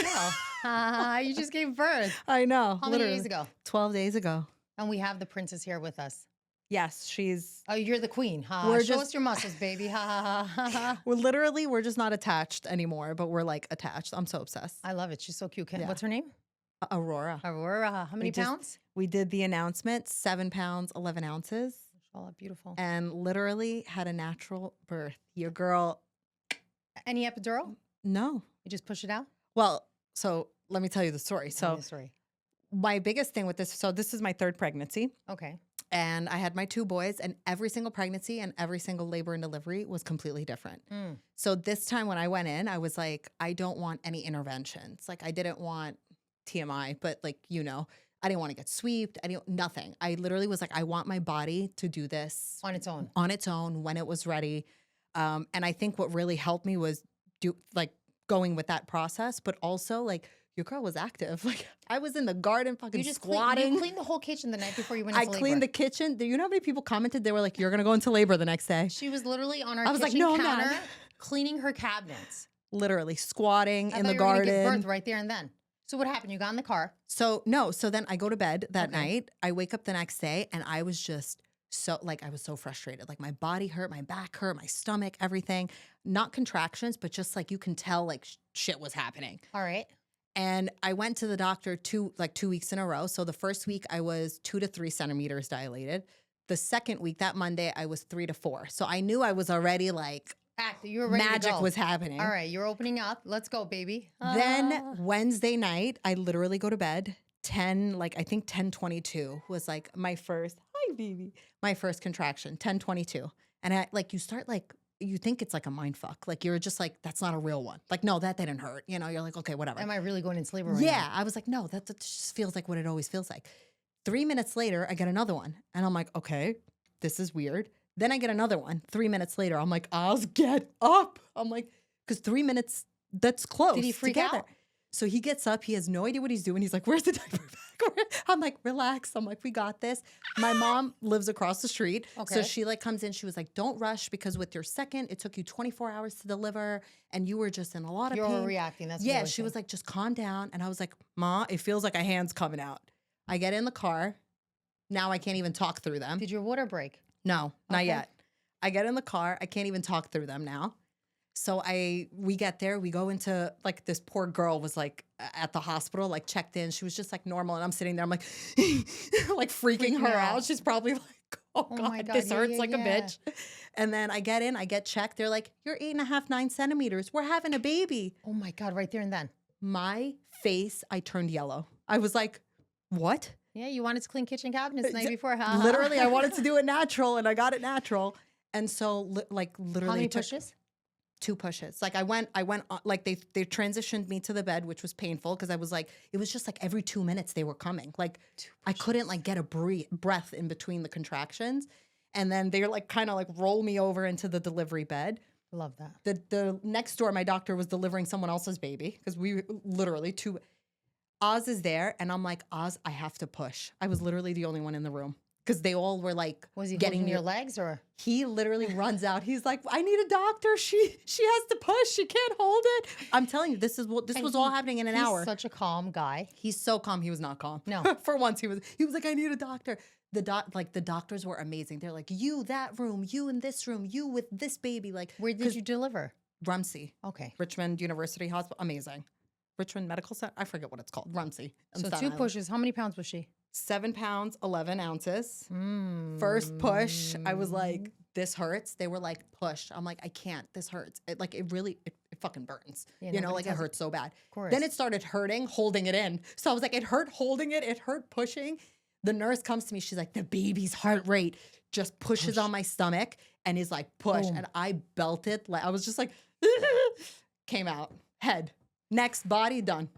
chill. You just gave birth. I know. How many days ago? 12 days ago. And we have the princess here with us. Yes, she's... Oh, you're the queen. Show us your muscles, baby. We're just not attached anymore, but we're like attached. I'm so obsessed. I love it. She's so cute. What's her name? Aurora. Aurora. How many pounds? We did the announcement, 7 pounds, 11 ounces. Oh, beautiful. And literally had a natural birth. Your girl... Any epidural? No. You just push it out? Well, so let me tell you the story. So my biggest thing with this, so this is my 3rd pregnancy. Okay. And I had my 2 boys, and every single pregnancy and every single labor and delivery was completely different. So this time when I went in, I was like, I don't want any interventions. Like I didn't want TMI, but like, you know, I didn't want to get swept. Nothing. I literally was like, I want my body to do this on its own. On its own when it was ready. And I think what really helped me was going with that process, but also like your girl was active. Like I was in the garden fucking squatting. You cleaned the whole kitchen the night before you went into labor. I cleaned the kitchen. You know how many people commented? They were like, you're going to go into labor the next day. She was literally on our kitchen counter cleaning her cabinets. Literally squatting in the garden. You were gonna give birth right there and then. So what happened? You got in the car? So then I go to bed that night. I wake up the next day and I was just I was so frustrated. Like my body hurt, my back hurt, my stomach, everything. Not contractions, but just like you can tell like shit was happening. All right. And I went to the doctor 2 weeks in a row. So the first week I was 2 to 3 centimeters dilated. The second week, that Monday, I was 3 to 4. So I knew I was already like you were ready magic to go. was happening. All right, you're opening up. Let's go, baby. Then Wednesday night, I literally go to bed. 10:22 was like my first, hi baby, my first contraction, 10:22. And you think it's like a mind fuck. Like you're just like, that's not a real one. Like, no, that didn't hurt. You know, you're like, okay, whatever. Am I really going into labor right now? I was like, no, that just feels like what it always feels like. 3 minutes later, I get another one. And I'm like, okay, this is weird. Then I get another one. 3 minutes later, I'm like, Oz, get up. I'm like, because 3 minutes, that's close. Did he freak together. out? So he gets up. He has no idea what he's doing. He's like, where's the diaper bag? I'm like, relax. I'm like, we got this. My mom lives across the street. Okay. So she like comes in. She was like, don't rush because with your second, it took you 24 hours to deliver and you were just in a lot of pain. You're reacting. That's yeah. She was like, just calm down. And I was like, Ma, it feels like a hand's coming out. I get in the car. Now I can't even talk through them. Did your water break? No, not yet. I get in the car. I can't even talk through them now. So we get there, we go into like this poor girl was like at the hospital, like checked in. She was just like normal. And I'm sitting there, I'm like, like freaking her out. She's probably like, oh God, this hurts like a bitch. And then I get in, I get checked. They're like, you're 8.5, 9 centimeters. We're having a baby. Oh my God, right there and then. My face, I turned yellow. I was like, what? Yeah, you wanted to clean kitchen cabinets the night before. Literally, I wanted to do it natural and I got it natural. And so like literally. How many pushes? 2 pushes. Like I went like they transitioned me to the bed, which was painful because I was like, it was just like every 2 minutes they were coming. Like I couldn't like get a breath in between the contractions. And then they're like kind of like roll me over into the delivery bed. Love that. The next door, my doctor was delivering someone else's baby because we literally Oz is there and I'm like, Oz, I have to push. I was literally the only one in the room. Because they all were like, was he getting your legs or? He literally runs out. He's like, I need a doctor. She has to push. She can't hold it. I'm telling you, this was all happening in an hour. He's such a calm guy. He's so calm. He was not calm. No, for once he was like, I need a doctor. The doctors were amazing. They're like, you that room, you in this room, you with this baby. Like, where did you deliver? Rumsey. Okay. Richmond University Hospital. Amazing. Richmond Medical Center. I forget what it's called. Rumsey. So 2 pushes. How many pounds was she? 7 pounds, 11 ounces. First push, I was like, this hurts. They were like, push. I'm like, I can't. This hurts. It fucking burns. Yeah, you know, like it hurts so bad. Of course. Then it started hurting, holding it in. So I was like, it hurt holding it. It hurt pushing. The nurse comes to me. She's like, the baby's heart rate just pushes on my stomach and is like, push. Boom. And I belted. Like I was just like, came out. Head, next, body, done.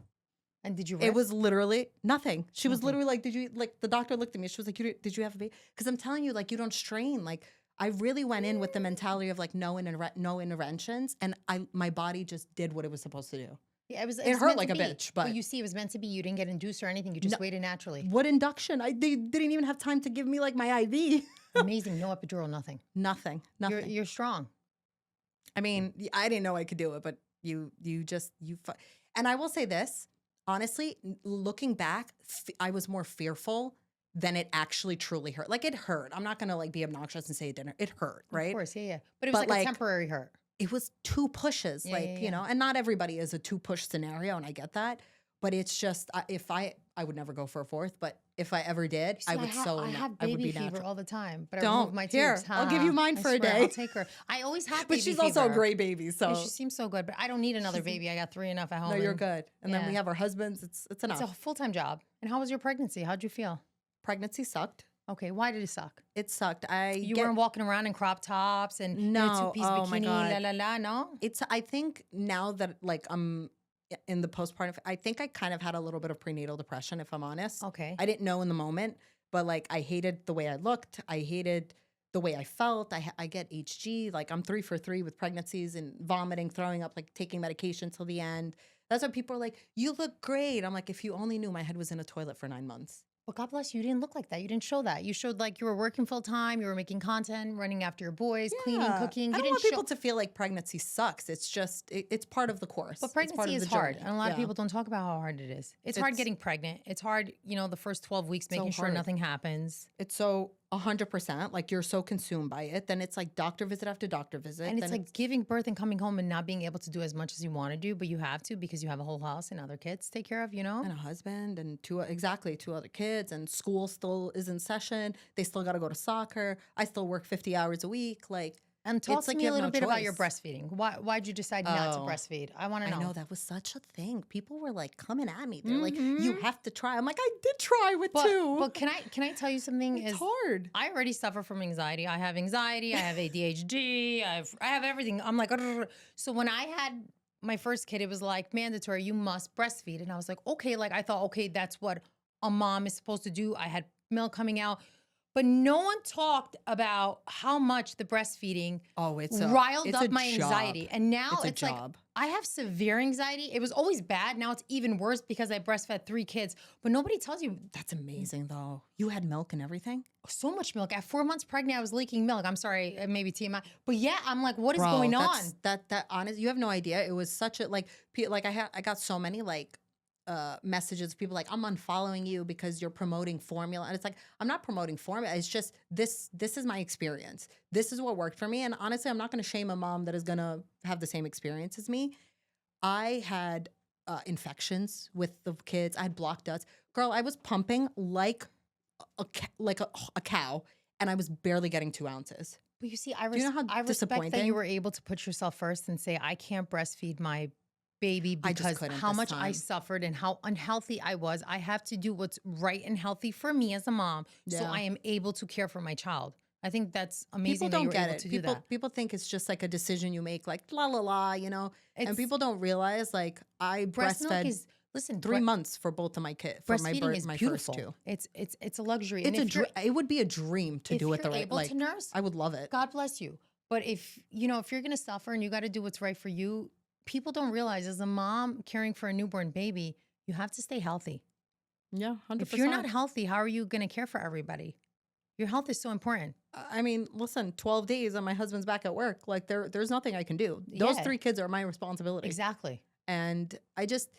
And did you rip? It was literally nothing. She was literally like, the doctor looked at me. She was like, did you have a baby? Because I'm telling you, like, you don't strain. Like, I really went in with the mentality of like, no interventions. And my body just did what it was supposed to do. Yeah, it hurt like a bitch. But you see, it was meant to be. You didn't get induced or anything. You just waited naturally. What induction? They didn't even have time to give me like my IV. Amazing. No epidural, nothing. Nothing. You're strong. I mean, I didn't know I could do it, but And I will say this, honestly, looking back, I was more fearful than it actually truly hurt. Like, it hurt. I'm not going to like be obnoxious and say it didn't. It hurt, right? Of course, yeah. But it was like a temporary hurt. It was 2 pushes, you know, and not everybody is a 2-push scenario, and I get that. But it's just, if I would never go for a 4th, but if I ever did, I would I have baby fever all the time, but don't. I remove my tubes. I'll give you mine for a day. I'll take her. I always have baby fever. But she's also a great baby, so. Yeah, she seems so good, but I don't need another baby. I got 3 enough at home. No, you're good. And then we have our husbands. It's enough. It's a full-time job. And how was your pregnancy? How'd you feel? Pregnancy sucked. Okay, why did it suck? It sucked. You weren't walking around in crop tops and two-piece bikini, my God. la la la, no? I think now that like I'm in the postpartum, I think I kind of had a little bit of prenatal depression, if I'm honest. Okay. I didn't know in the moment, but like I hated the way I looked. I hated the way I felt. I get HG. Like I'm 3 for 3 with pregnancies and vomiting, throwing up, like taking medication till the end. That's why people are like, you look great. I'm like, if you only knew my head was in a toilet for 9 months. But God bless you, you didn't look like that. You didn't show that. You showed like you were working full time, you were making content, running after your boys, cleaning, cooking. I don't want people to feel like pregnancy sucks. It's just, it's part of the course. But pregnancy is hard. And a lot of people don't talk about how hard it is. It's hard getting pregnant. It's hard, you know, the first 12 weeks, making sure nothing happens. It's so 100%, like you're so consumed by it. Then it's like doctor visit after doctor visit. And it's like giving birth and coming home and not being able to do as much as you want to do, but you have to because you have a whole house and other kids to take care of, you know? And a husband and 2 other kids, and school still is in session. They still got to go to soccer. I still work 50 hours a week. And talk to me a little bit about your breastfeeding. Why'd you decide not to breastfeed? I want to know. I know that was such a thing. People were like coming at me. They're like, you have to try. I'm like, I did try with 2. But can I tell you something? It's hard. I already suffer from anxiety. I have anxiety. I have ADHD. I have everything. I'm like, "Arr." So when I had my first kid, it was like mandatory. You must breastfeed. And I was like, okay. Like I thought, okay, that's what a mom is supposed to do. I had milk coming out. But no one talked about how much the breastfeeding riled up my anxiety. And now it's like, I have severe anxiety. It was always bad. Now it's even worse because I breastfed 3 kids. But nobody tells you. That's amazing, though. You had milk and everything? So much milk. At 4 months pregnant, I was leaking milk. I'm sorry, maybe TMI. But yeah, I'm like, what is going on? That honest, you have no idea. It was such a, like I got so many, like, messages, people like, I'm unfollowing you because you're promoting formula. And it's like, I'm not promoting formula. It's just this is my experience. This is what worked for me. And honestly, I'm not going to shame a mom that is going to have the same experience as me. I had infections with the kids. I had blocked ducts. Girl, I was pumping like a cow, and I was barely getting 2 ounces. But you see, I respect that you were able to put yourself first and say, I can't breastfeed my baby because how much I suffered and how unhealthy I was. I have to do what's right and healthy for me as a mom, so I am able to care for my child. I think that's amazing. People don't get it. People think it's just like a decision you make, like la la la, you know. And people don't realize, like, I breastfed. Listen, 3 months for both of my kids. Breastfeeding is my beautiful. First 2. It's a luxury. It would be a dream to do it the right way. If you're able to nurse, I would love it. God bless you. But if you're going to suffer and you got to do what's right for you. People don't realize, as a mom caring for a newborn baby, you have to stay healthy. Yeah, 100%. If you're not healthy, how are you going to care for everybody? Your health is so important. I mean, listen, 12 days and my husband's back at work. Like there's nothing I can do. Those 3 kids are my responsibility. Exactly. And I just,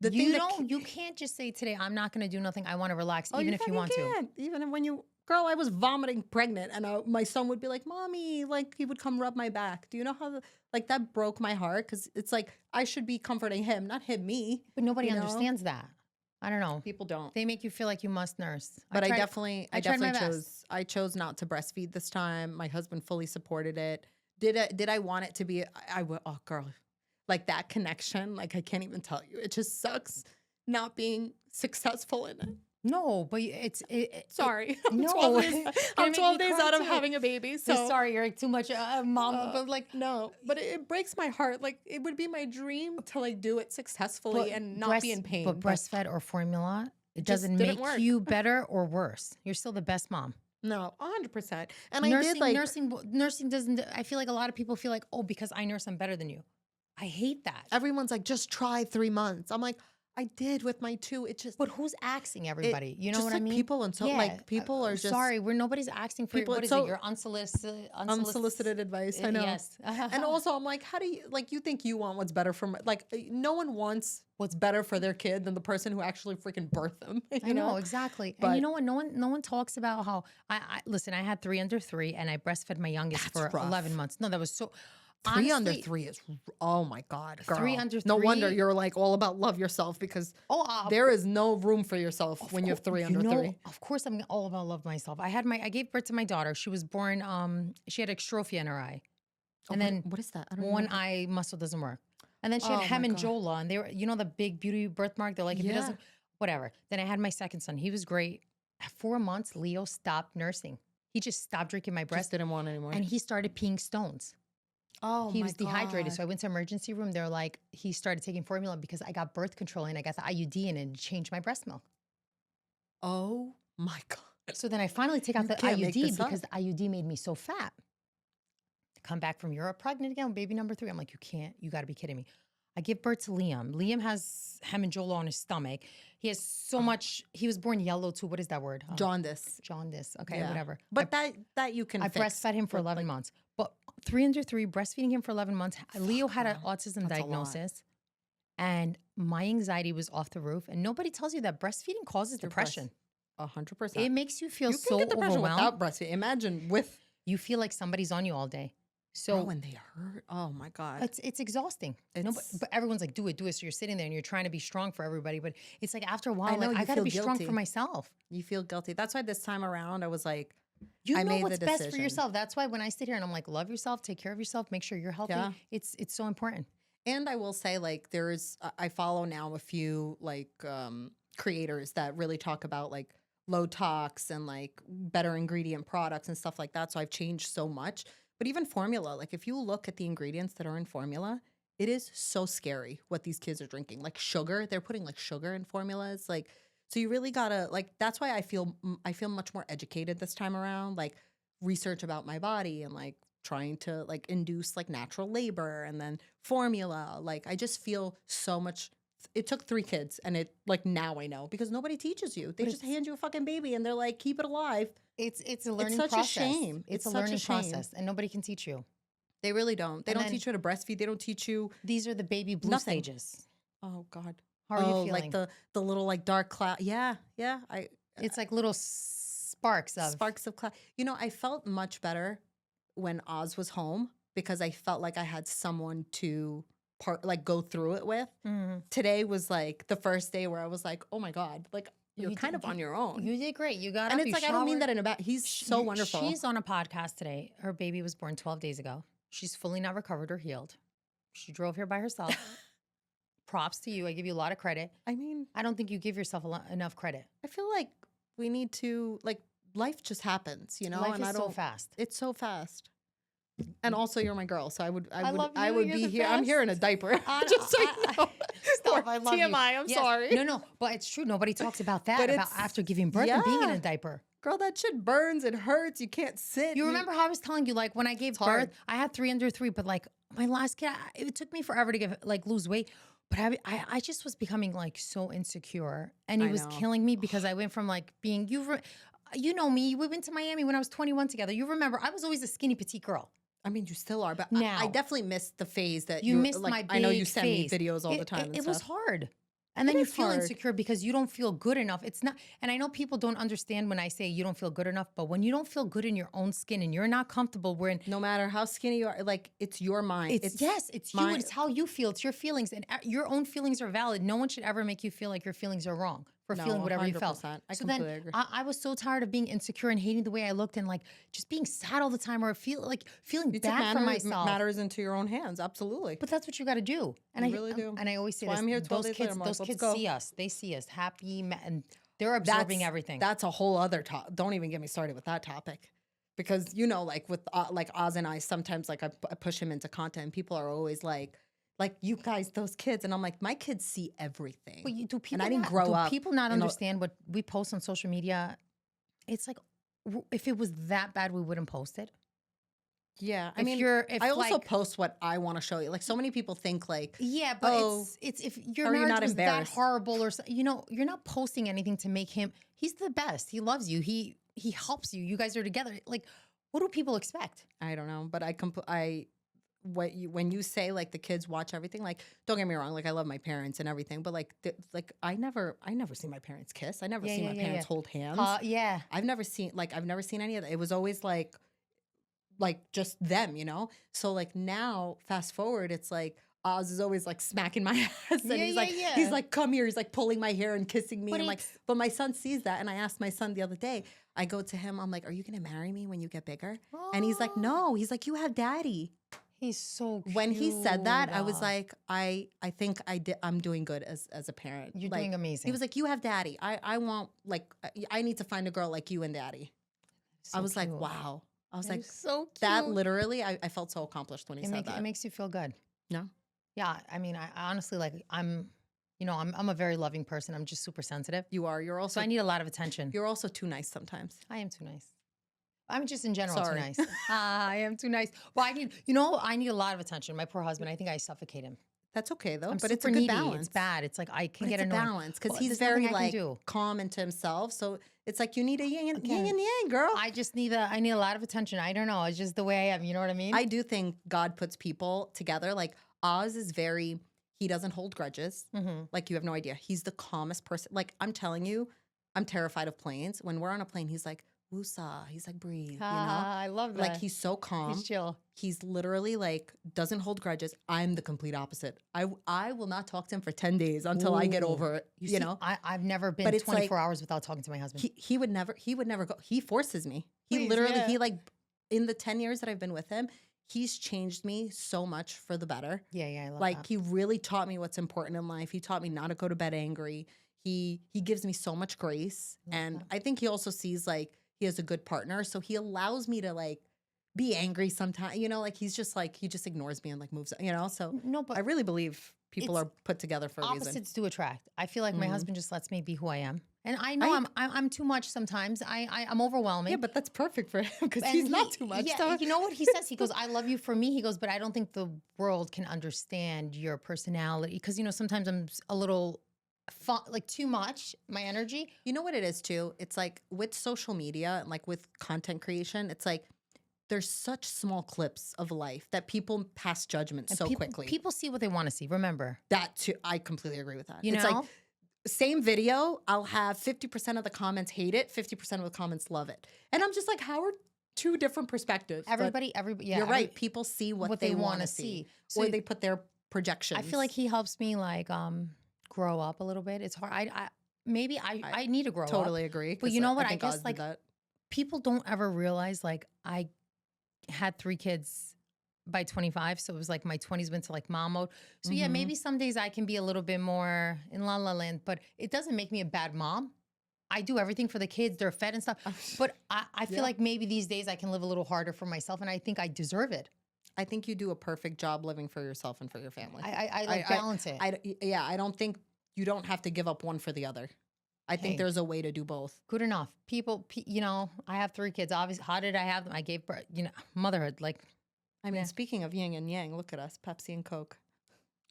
you can't just say today, I'm not going to do nothing. I want to relax, even if you want to. Even when girl, I was vomiting pregnant, and my son would be like, Mommy, like he would come rub my back. Do you know how, like that broke my heart? Because it's like, I should be comforting him, not him, me. But nobody understands that. I don't know. People don't. They make you feel like you must nurse. But I definitely chose not to breastfeed this time. My husband fully supported it. Did I want it to be, oh girl, like that connection, like I can't even tell you. It just sucks not being successful in it. No, but sorry. I'm 12 days out of having a baby. So sorry, you're like too much mom. But like, no, but it breaks my heart. Like it would be my dream to like do it successfully and not be in pain. But breastfed or formula, it doesn't make you better or worse. You're still the best mom. No, 100%. And nursing doesn't, I feel like a lot of people feel like, oh, because I nurse, I'm better than you. I hate that. Everyone's like, just try 3 months. I'm like, I did with my 2. It just, But who's asking everybody? You know just what like I mean? people and so like people are just sorry. Nobody's asking for people. what It's is it? so Your unsolicited advice. I know. Yes. And also, I'm like, how do you like? You think you want what's better for like? No one wants what's better for their kid than the person who actually freaking birthed them. I know exactly. And you know what? No one talks about how I listen. I had 3 under 3, and I breastfed my youngest for rough. 11 months. No, that was so. 3 honestly, under 3 is, oh my God, girl. 3 under 3. No wonder you're like all about love yourself because there is no room for yourself when you have 3 under 3. Of course, I'm all about love myself. I gave birth to my daughter. She was born, she had extrophia in her eye. And then what is that? I don't one know. eye muscle doesn't work. And then she had hemangioma, and they were, the big beauty birthmark. They're like, if it doesn't, whatever. Then I had my second son. He was great. At 4 months, Leo stopped nursing. He just stopped drinking my breast. Just didn't want anymore. And he started peeing stones. Oh, he was dehydrated. So I went to emergency room. They're like, he started taking formula because I got birth control and I got the IUD in it and changed my breast milk. Oh my God. So then I finally take out the IUD because the IUD made me so fat. Come back from Europe pregnant again, baby number 3. I'm like, you got to be kidding me. I give birth to Liam. Liam has hemangioma on his stomach. He has so much, he was born yellow too. What is that word? Jaundice. Jaundice. Okay, whatever. But that you can I fix. breastfed him for 11 months. But 3 under 3, breastfeeding him for 11 months. Leo had an autism diagnosis. And my anxiety was off the roof. And nobody tells you that breastfeeding causes depression. 100%. It makes you feel so overwhelmed. You can get depression without breastfeeding. Imagine with. You feel like somebody's on you all day. So when they hurt, oh my God. It's exhausting. But everyone's like, do it. So you're sitting there and you're trying to be strong for everybody. But it's like after a while, I got to be strong for myself. You feel guilty. That's why this time around I was like, I know what's best for yourself. That's why when I sit here and I'm like, love yourself, take care of yourself, make sure you're healthy. Yeah. It's so important. And I will say, like, I follow now a few like creators that really talk about like low tox and like better ingredient products and stuff like that. So I've changed so much. But even formula, like if you look at the ingredients that are in formula, it is so scary what these kids are drinking. Like sugar, they're putting like sugar in formulas. Like, so you really gotta like. That's why I feel much more educated this time around. Like research about my body and like trying to like induce like natural labor and then formula. Like I just feel so much. It took 3 kids and it like now I know because nobody teaches you. They just hand you a fucking baby and they're like, keep it alive. It's a learning process. It's such a shame. It's a learning process and nobody can teach you. They really don't. They don't teach you how to breastfeed. They don't teach you. These are the baby blue stages. Oh God. How are you feeling? Like the little like dark cloud. Yeah. It's like little sparks of cloud. You know, I felt much better when Oz was home because I felt like I had someone to go through it with. Mm-hmm. Today was like the first day where I was like, oh my God, like you're kind of on your own. You did great. You got and up, it's like showered. I don't mean that in a bad. He's so wonderful. She's on a podcast today. Her baby was born 12 days ago. She's fully not recovered or healed. She drove here by herself. Props to you. I give you a lot of credit. I mean, I don't think you give yourself enough credit. I feel like we need to like life just happens, you know. Life is so fast. It's so fast. And also, you're my girl, so I would you're be here. Best. I'm here in a diaper. Just so you know. Stop, I love TMI. you. I'm sorry. No, but it's true. Nobody talks about that. But about after giving birth and being in a diaper. Girl, that shit burns. It hurts. You can't sit. You remember how I was telling you, like when I gave birth, I had 3 under 3, but like my last kid, it took me forever to lose weight. But I just was becoming like so insecure, and it was killing me because I went from like being you know me. We went to Miami when I was 21 together. You remember I was always a skinny petite girl. I mean, you still are, but now, I definitely missed the phase that you missed like, my big I know you send phase. Me videos all the time. It was hard. And then you feel insecure because you don't feel good enough. It's not, and I know people don't understand when I say you don't feel good enough, but when you don't feel good in your own skin and you're not comfortable, no matter how skinny you are, like it's your mind. It's you. It's how you feel. It's your feelings, and your own feelings are valid. No one should ever make you feel like your feelings are wrong for feeling whatever you felt. I completely agree. I was so tired of being insecure and hating the way I looked and like just being sad all the time or feeling bad for myself. Matters into your own hands, absolutely. But that's what you got to do. And I really do. And I always say this. I'm here those kids see us. They see us happy and they're absorbing everything. That's a whole other topic. Don't even get me started with that topic. Because, you know, like with like Oz and I, sometimes like I push him into content and people are always like you guys, those kids. And I'm like, my kids see everything. But do people and I didn't grow up. Do people not understand what we post on social media? It's like, if it was that bad, we wouldn't post it. Yeah, I If mean, you're, if I also like, post what I want to show you. Like so many people think like, yeah, but oh, it's if your are you marriage not was that embarrassed? horrible or you know, you're not posting anything to make him. He's the best. He loves you. He helps you. You guys are together. Like, what do people expect? I don't know, but when you say like the kids watch everything, like don't get me wrong, like I love my parents and everything, but like like I never see my parents kiss. I never see my parents hold hands. Yeah. I've never seen any of that. It was always like just them, you know? So like now, fast forward, it's like Oz is always like smacking my ass and he's like, come here. He's like pulling my hair and kissing me. But I'm like, but my son sees that. And I asked my son the other day, I go to him, I'm like, are you gonna marry me when you get bigger? And he's like, no. He's like, you have daddy. He's so cute. When he said that, I was like, I think I'm doing good as a parent. You're like, doing amazing. He was like, you have daddy. I want like I need to find a girl like you and daddy. So I was like, cute. wow. I was like, so cute. that literally, I felt so accomplished when he said that. It makes you feel good. No? Yeah. I mean, I honestly, like, I'm a very loving person. I'm just super sensitive. You are. You're also. So I need a lot of attention. You're also too nice sometimes. I am too nice. I'm just in general Sorry. too nice. I am too nice. Well, I need a lot of attention. My poor husband, I think I suffocate him. That's okay though. I'm but it's a super good needy. balance. It's bad. It's like I can But get it's a annoyed. balance because Well, he's there's nothing very I can like do. calm into himself. So it's like you need a yin and yang, girl. I just need I need a lot of attention. I don't know. It's just the way I am. You know what I mean? I do think God puts people together. Like Oz is he doesn't hold grudges. Mm-hmm. Like you have no idea. He's the calmest person. Like I'm telling you, I'm terrified of planes. When we're on a plane, he's like, woosah. He's like, breathe, you know? I love that. Like he's so calm. He's chill. He's literally like, doesn't hold grudges. I'm the complete opposite. I will not talk to him for 10 days until I get over it, you know? I've never been But it's 24 like- hours without talking to my husband. He would never go. He forces me. He Please, literally, yeah. he like, in the 10 years that I've been with him, he's changed me so much for the better. Yeah, I love Like that. he really taught me what's important in life. He taught me not to go to bed angry. He gives me so much grace. And I think he also sees like he has a good partner. So he allows me to like be angry sometimes, you know, like he just ignores me and like moves, you know? So No, but I really believe people it's are put together for a reason. opposites do attract. I feel like my Mhm. husband just lets me be who I am. And I know I'm too much sometimes. I'm overwhelming. Yeah, but that's perfect for him because And he's not too much. Yeah, so- you know what he says? He goes, I love you for me. He goes, but I don't think the world can understand your personality. Because, sometimes I'm a little like too much, my energy. You know what it is too? It's like with social media and like with content creation, it's like there's such small clips of life that people pass judgment so quickly. People see what they want to see. Remember. That too, I completely agree with that. You It's know? like same video, I'll have 50% of the comments hate it, 50% of the comments love it. And I'm just like, how are two different perspectives? But Everybody, yeah. you're right. People see what they want to see. So Or they put their projections. I feel like he helps me like grow up a little bit. It's hard. I need to grow up. Totally agree. But you know what? I think guess Oz did like that. people don't ever realize like I had 3 kids by 25. So it was like my 20s went to like mom mode. So yeah, Mhm. maybe some days I can be a little bit more in la la land, but it doesn't make me a bad mom. I do everything for the kids. They're fed and stuff. But I feel Yeah. like maybe these days I can live a little harder for myself and I think I deserve it. I think you do a perfect job living for yourself and for your family. I like balance it. I don't think you don't have to give up one for the other. I think Hey. there's a way to do both. Good enough. People, I have 3 kids. Obviously, how did I have them? I gave birth, motherhood. Like, I mean, Yeah. speaking of yin and yang, look at us, Pepsi and Coke.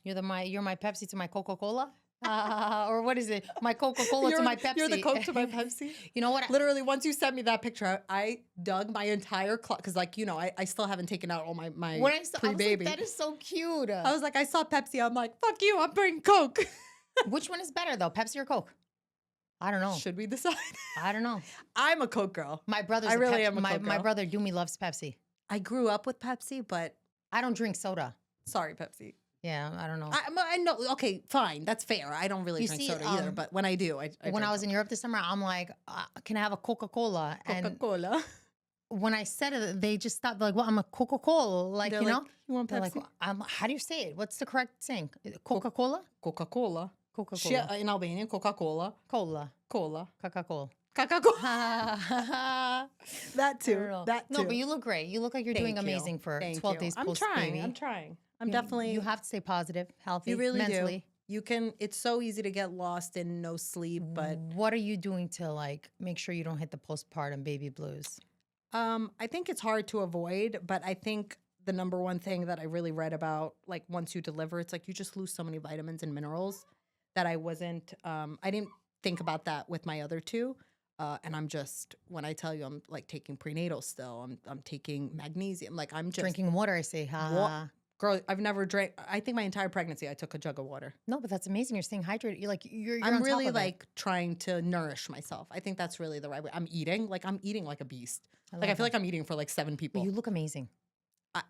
you're my Pepsi to my Coca-Cola? Or what is it? My Coca-Cola to my Pepsi. You're the Coke to my Pepsi. You know what? Literally, once you sent me that picture, I dug my entire closet because, like, I still haven't taken out all my When I saw, I was like, pre-baby. that is so cute. I was like, I saw Pepsi. I'm like, fuck you. I'm bringing Coke. Which one is better though, Pepsi or Coke? I don't know. Should we decide? I don't know. I'm a Coke girl. My brother's I a really Pepsi. am a Coke My girl. brother Doomy loves Pepsi. I grew up with Pepsi, but I don't drink soda. sorry, Pepsi. Yeah, I don't know. I know. Okay, fine. That's fair. I don't really You drink see, soda either, but when I do, I when I was in Europe this summer, I'm like, can I have a Coca-Cola? And Coca-Cola. when I said it, they just stopped. They're like, well, I'm a Coca-Cola. Like, They're you know? like, you want They're Pepsi? like, how do you say it? What's the correct saying? Coca-Cola? Coca-Cola. Coca-Cola. In Albanian, Coca-Cola. Cola. Cola. Coca-Cola. Coca-Cola. That too. That too. No, but you look great. You look like you're doing Thank you. amazing for Thank 12 you. days I'm post trying. baby. I'm trying. I'm definitely. You have to stay positive, healthy, You really mentally. do. You can. It's so easy to get lost in no sleep, but What are you doing to like make sure you don't hit the postpartum baby blues? I think it's hard to avoid, but I think the number one thing that I really read about, like once you deliver, it's like you just lose so many vitamins and minerals that I didn't think about that with my other two. And I'm just, when I tell you I'm like taking prenatal still, I'm taking magnesium. Like I'm just Drinking water, I say, ha. girl, I've never drank, I think my entire pregnancy I took a jug of water. No, but that's amazing. You're staying hydrated. You're I'm on really top of like trying to nourish myself. I think that's really the right way. I'm eating like a beast. I Like I love feel that. like I'm eating for like 7 But people. you look amazing.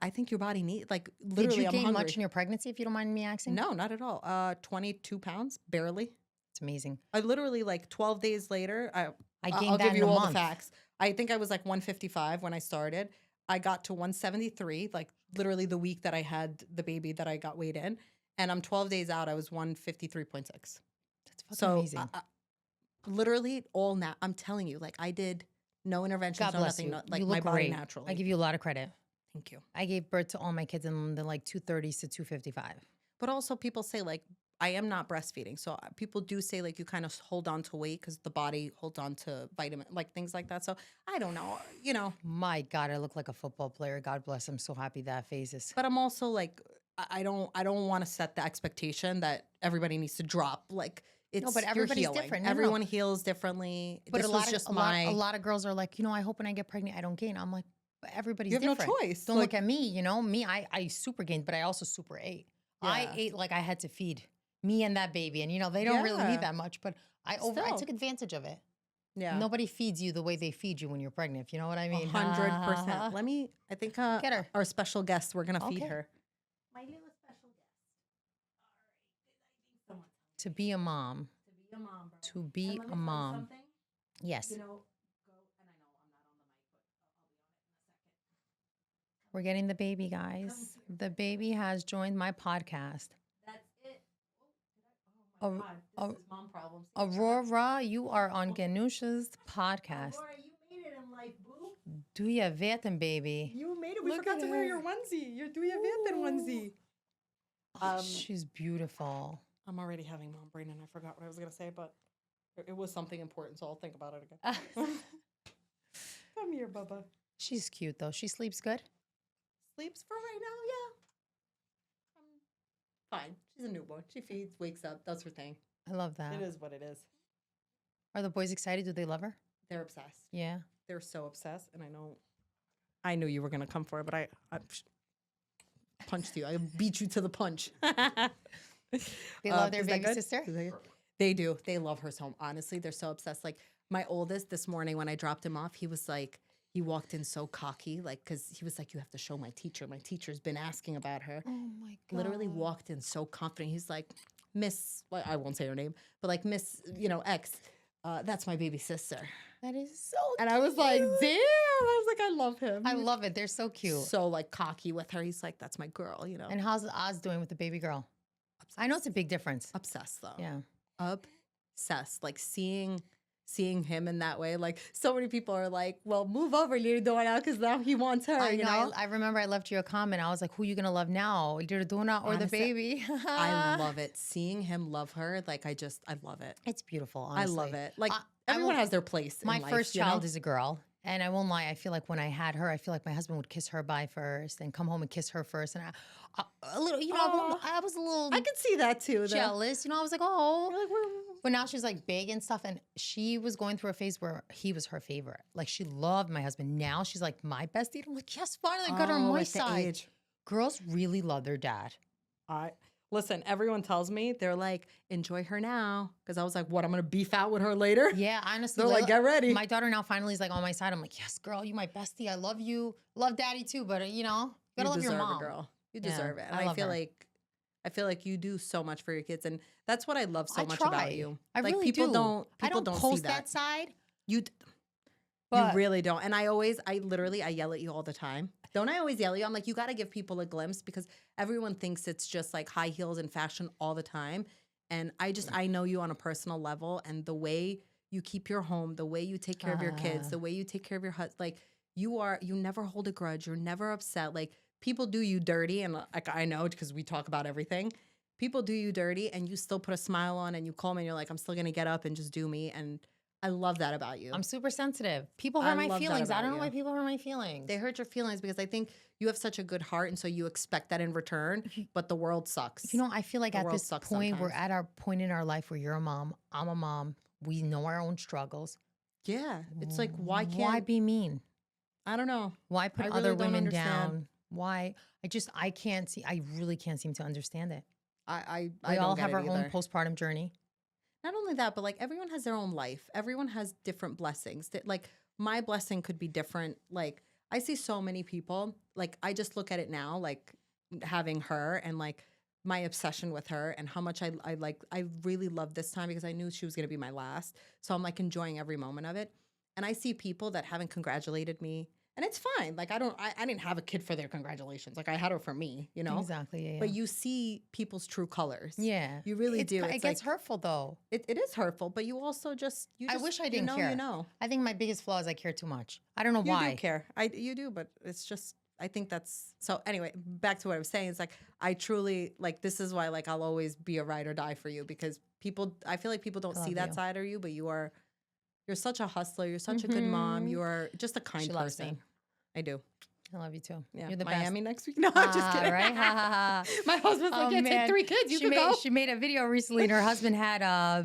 I think your body needs like Did literally. you I'm gain hungry. much in your pregnancy, if you don't mind me asking? No, not at all. 22 pounds, barely. It's amazing. I literally like 12 days later. I gained I'll that give in you a all month. the facts. I think I was like 155 when I started. I got to 173, like literally the week that I had the baby that I got weighed in, and I'm 12 days out. I was 153.6. That's fucking So amazing. literally all now. I'm telling you, like I did no interventions, God no bless nothing, you. no, like You my look body great. naturally. I give you a lot of credit. Thank you. I gave birth to all my kids in the like 230s to 255. But also people say like I am not breastfeeding. So people do say like you kind of hold on to weight because the body holds on to vitamin, like things like that. So I don't know, you know. My God, I look like a football player. God bless. I'm so happy that phases. But I'm also like I don't want to set the expectation that everybody needs to drop. Like it's No, but you're everybody's healing. different. No, no. Everyone heals differently. But This a was lot of just a lot of girls are like, I hope when I get pregnant, I don't gain. I'm like, but everybody's you have different. no choice. Don't Like, look at me. Me, I super gained, but I also super ate. I Yeah. ate like I had to feed me and that baby, and they don't really Yeah. need that much. But I Still. took advantage of it. Yeah. Nobody feeds you the way they feed you when you're pregnant. If you know what I mean. 100%. I think Get her. our special guest, we're gonna feed Okay. her. My little special guest. All right. To be a mom. To be a mom, bro. To be And let me a tell you mom. something. Yes. Go, and I know I'm not on the mic, but I'll be on it in a second. We're getting the baby, guys. The baby has joined my podcast. That's it. Oh my God. This is mom problems. Aurora, you are on Genusha's podcast. Aurora, you made it in life, boo. Duje Veten, baby. You made it. We Look forgot at to wear her. your onesie, your Duje Veten onesie. She's beautiful. I'm already having mom brain and I forgot what I was going to say, but it was something important, so I'll think about it again. Come here, Bubba. She's cute, though. She sleeps good. Sleeps for right now, yeah. Fine. She's a newborn. She feeds, wakes up, does her thing. I love that. It is what it is. Are the boys excited? Do they love her? They're obsessed. Yeah. They're so obsessed, and I knew you were going to come for it, but I punched you. I beat you to the punch. They love their is that baby good? sister? Is that good? They do. They love her so. Honestly, they're so obsessed. Like my oldest this morning when I dropped him off, he was like, he walked in so cocky, like, because he was like, you have to show my teacher. My teacher's been asking about her. Oh, my God. Literally walked in so confident. He's like, Miss, well, I won't say her name, but like Miss, X, that's my baby sister. That is so And I was like, damn. I was like, I love him. I love it. They're so cute. So like cocky with her. He's like, that's my girl, And how's Oz doing with the baby girl? I know it's a big difference. Obsessed though. Yeah. Obsessed. Like seeing him in that way. Like so many people are like, well, move over Liridona because now he wants her, I know. I remember I left you a comment. I was like, who are you going to love now? Liridona or the Honestly, baby? I love it. Seeing him love her, like I love it. It's beautiful, honestly. I love it. Like I everyone will- has their place My in life, first child is a girl. And I won't lie, I feel like when I had her, I feel like my husband would kiss her bye first and come home and kiss her first. And a little, I was a little I can see that too. Though. jealous. I was like, oh. You're like, But now she's like big and stuff. And she was going through a phase where he was her favorite. Like she loved my husband. Now she's like my bestie. I'm like, yes, finally got her on my at the side. age. Girls really love their dad. Listen, everyone tells me, they're like, enjoy her now. Because I was like, what, I'm going to beef out with her later? Yeah, honestly. They're like, get ready. My daughter now finally is like on my side. I'm like, yes, girl, you my bestie. I love you. Love daddy too. But you gotta love your mom. It, girl. You Yeah, deserve it. And I I love feel her. I feel like you do so much for your kids. And that's what I love so I much try. about you. I like really people do. don't I don't see post that. side. You But really don't. And I literally yell at you all the time. Don't I always yell at you? I'm like, you got to give people a glimpse because everyone thinks it's just like high heels and fashion all the time. And I know you on a personal level and the way you keep your home, the way you take care of your kids, the way you take care of your husband, like you never hold a grudge. You're never upset. Like people do you dirty. And like, I know because we talk about everything. People do you dirty and you still put a smile on and you call me and you're like, I'm still going to get up and just do me. And I love that about you. I'm super sensitive. People I hurt my love that feelings. I about don't know you. why people hurt my feelings. They hurt your feelings because I think you have such a good heart, and so you expect that in return, but the world sucks. You know, I feel like The at world this sucks point, we're sometimes. at our point in our life where you're a mom, I'm a mom. We know our own struggles. Yeah. It's like, why Why be mean? I don't know. Why put I other really don't women understand. down? Why? I can't see. I really can't seem to understand it. I We don't all get have it our own either. postpartum journey. Not only that, but like everyone has their own life. Everyone has different blessings. That like my blessing could be different. Like I see so many people. Like I just look at it now, like having her and like my obsession with her and how much I really love this time because I knew she was gonna be my last. So I'm like enjoying every moment of it. And I see people that haven't congratulated me. And it's fine. Like I didn't have a kid for their congratulations. Like I had her for me, you know? Exactly. Yeah. But you see people's true colors. Yeah. You really do. It It's gets like, hurtful though. it is hurtful, but you also just I wish I you didn't know, care. You know, I think my biggest flaw is I care too much. I don't know you why. do care. You do, but it's just I think that's so. Anyway, back to what I was saying. It's like I truly like this is why like I'll always be a ride or die for you because people. I feel like people don't I see love that you. side of you, but you're such a hustler. You're such a good mom. You are just a kind She loves me. person. I do. I love you too. Yeah, You're the Miami best. next week. No, I'm just kidding. Right? Ha ha ha. My husband's like, yeah, take 3 kids. You she can made go. she made a video recently, and her husband had a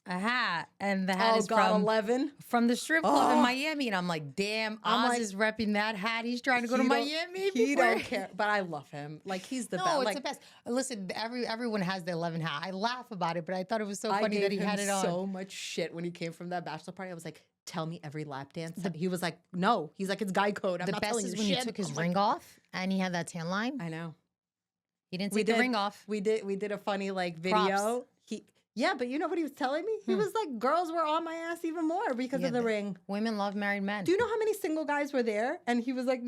hat, and the hat Oh is God, 11. from the strip club in Oh. Miami, and I'm like, damn, I'm Oz like, is repping that hat. He's trying to go to He don't- Miami. He before- don't care, but I love him. Like he's the No, best. it's Like the best. Listen, everyone has the 11 hat. I laugh about it, but I thought it was so I funny gave that he him had it on. so much shit when he came from that bachelor party. I was like, tell me every lap dance. He was like, no. He's like, it's guy code. I'm The not best telling is you when shit. he took his I'm like, ring off and he had that tan line. I know. He didn't We take the did. ring off. We did a funny like video. Props. Yeah, but you know what he was telling me? He was like, girls were on my ass even more because Yeah, of the ring. Women love married men. Do you know how many single guys were there? And he was like,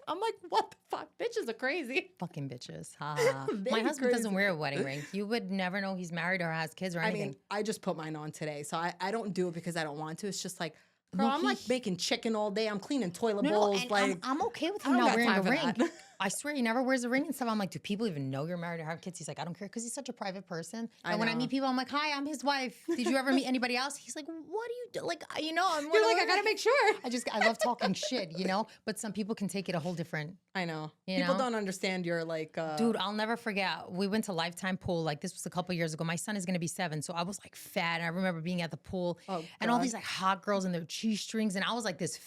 I'm like, what the fuck? Bitches are crazy. Fucking bitches. Ha ha. They My husband doesn't crazy. wear a wedding ring. You would never know he's married or has kids or I anything. mean, I just put mine on today. So I don't do it because I don't want to. It's just like, girl, No, I'm like making chicken all day. I'm cleaning toilet bowls. and Like, I'm okay with I him don't not got wearing a time for ring. that. I swear he never wears a ring and stuff. I'm like, do people even know you're married or have kids? He's like, I don't care because he's such a private person. I And when I know. meet people, I'm like, hi, I'm his wife. Did you ever meet anybody else? He's like, what do you do? Like, I'm you're like, I gotta make sure. I love talking shit, you know? But some people can take it a whole different. I know. You People know? don't understand your like. Dude, I'll never forget. We went to Lifetime Pool. Like this was a couple years ago. My son is gonna be 7, so I was like fat. And I remember being at the pool and all God. these like hot girls in their G-strings, and I was like this.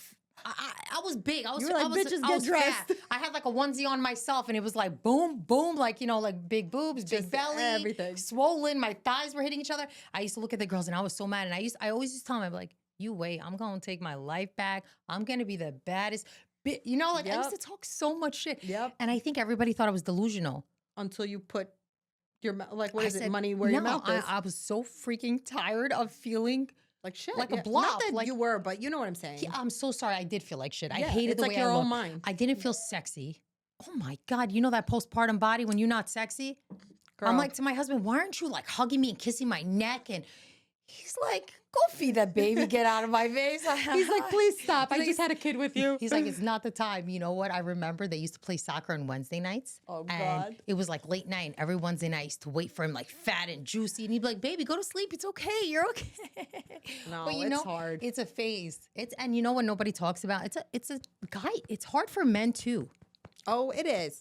I was big. I was. You were like, I was, "Bitches, I get was dressed." fat. I had like a onesie on myself, and it was like boom, boom, like like big boobs, big Just belly, everything. swollen. My thighs were hitting each other. I used to look at the girls, and I was so mad. And I always used to tell them, I'm like, you wait. I'm gonna take my life back. I'm gonna be the baddest. You know, like I used to Yep. talk so much shit. Yep. And I think everybody thought I was delusional. Until you put your like, what I is it? said, Money where your no, mouth is. I was so freaking tired of feeling Like shit. like a Not blob, that like- you were, but you know what I'm saying. Yeah, I'm so sorry. I did feel like shit. I Yeah, hated it's the like way your I own looked. mind. I didn't feel sexy. Oh my God. You know that postpartum body when you're not sexy? Girl. I'm like to my husband, why aren't you like hugging me and kissing my neck? And he's like, go feed that baby. Get out of my face. He's like, please stop. I He's like, just had a kid with you. He's like, it's not the time. You know what? I remember they used to play soccer on Wednesday nights. Oh, And God. it was like late night. And every Wednesday night I used to wait for him like fat and juicy. And he'd be like, baby, go to sleep. It's okay. You're okay. No, But you it's know, hard. It's a phase. And you know what nobody talks about? It's a guy. It's hard for men too. Oh, it is.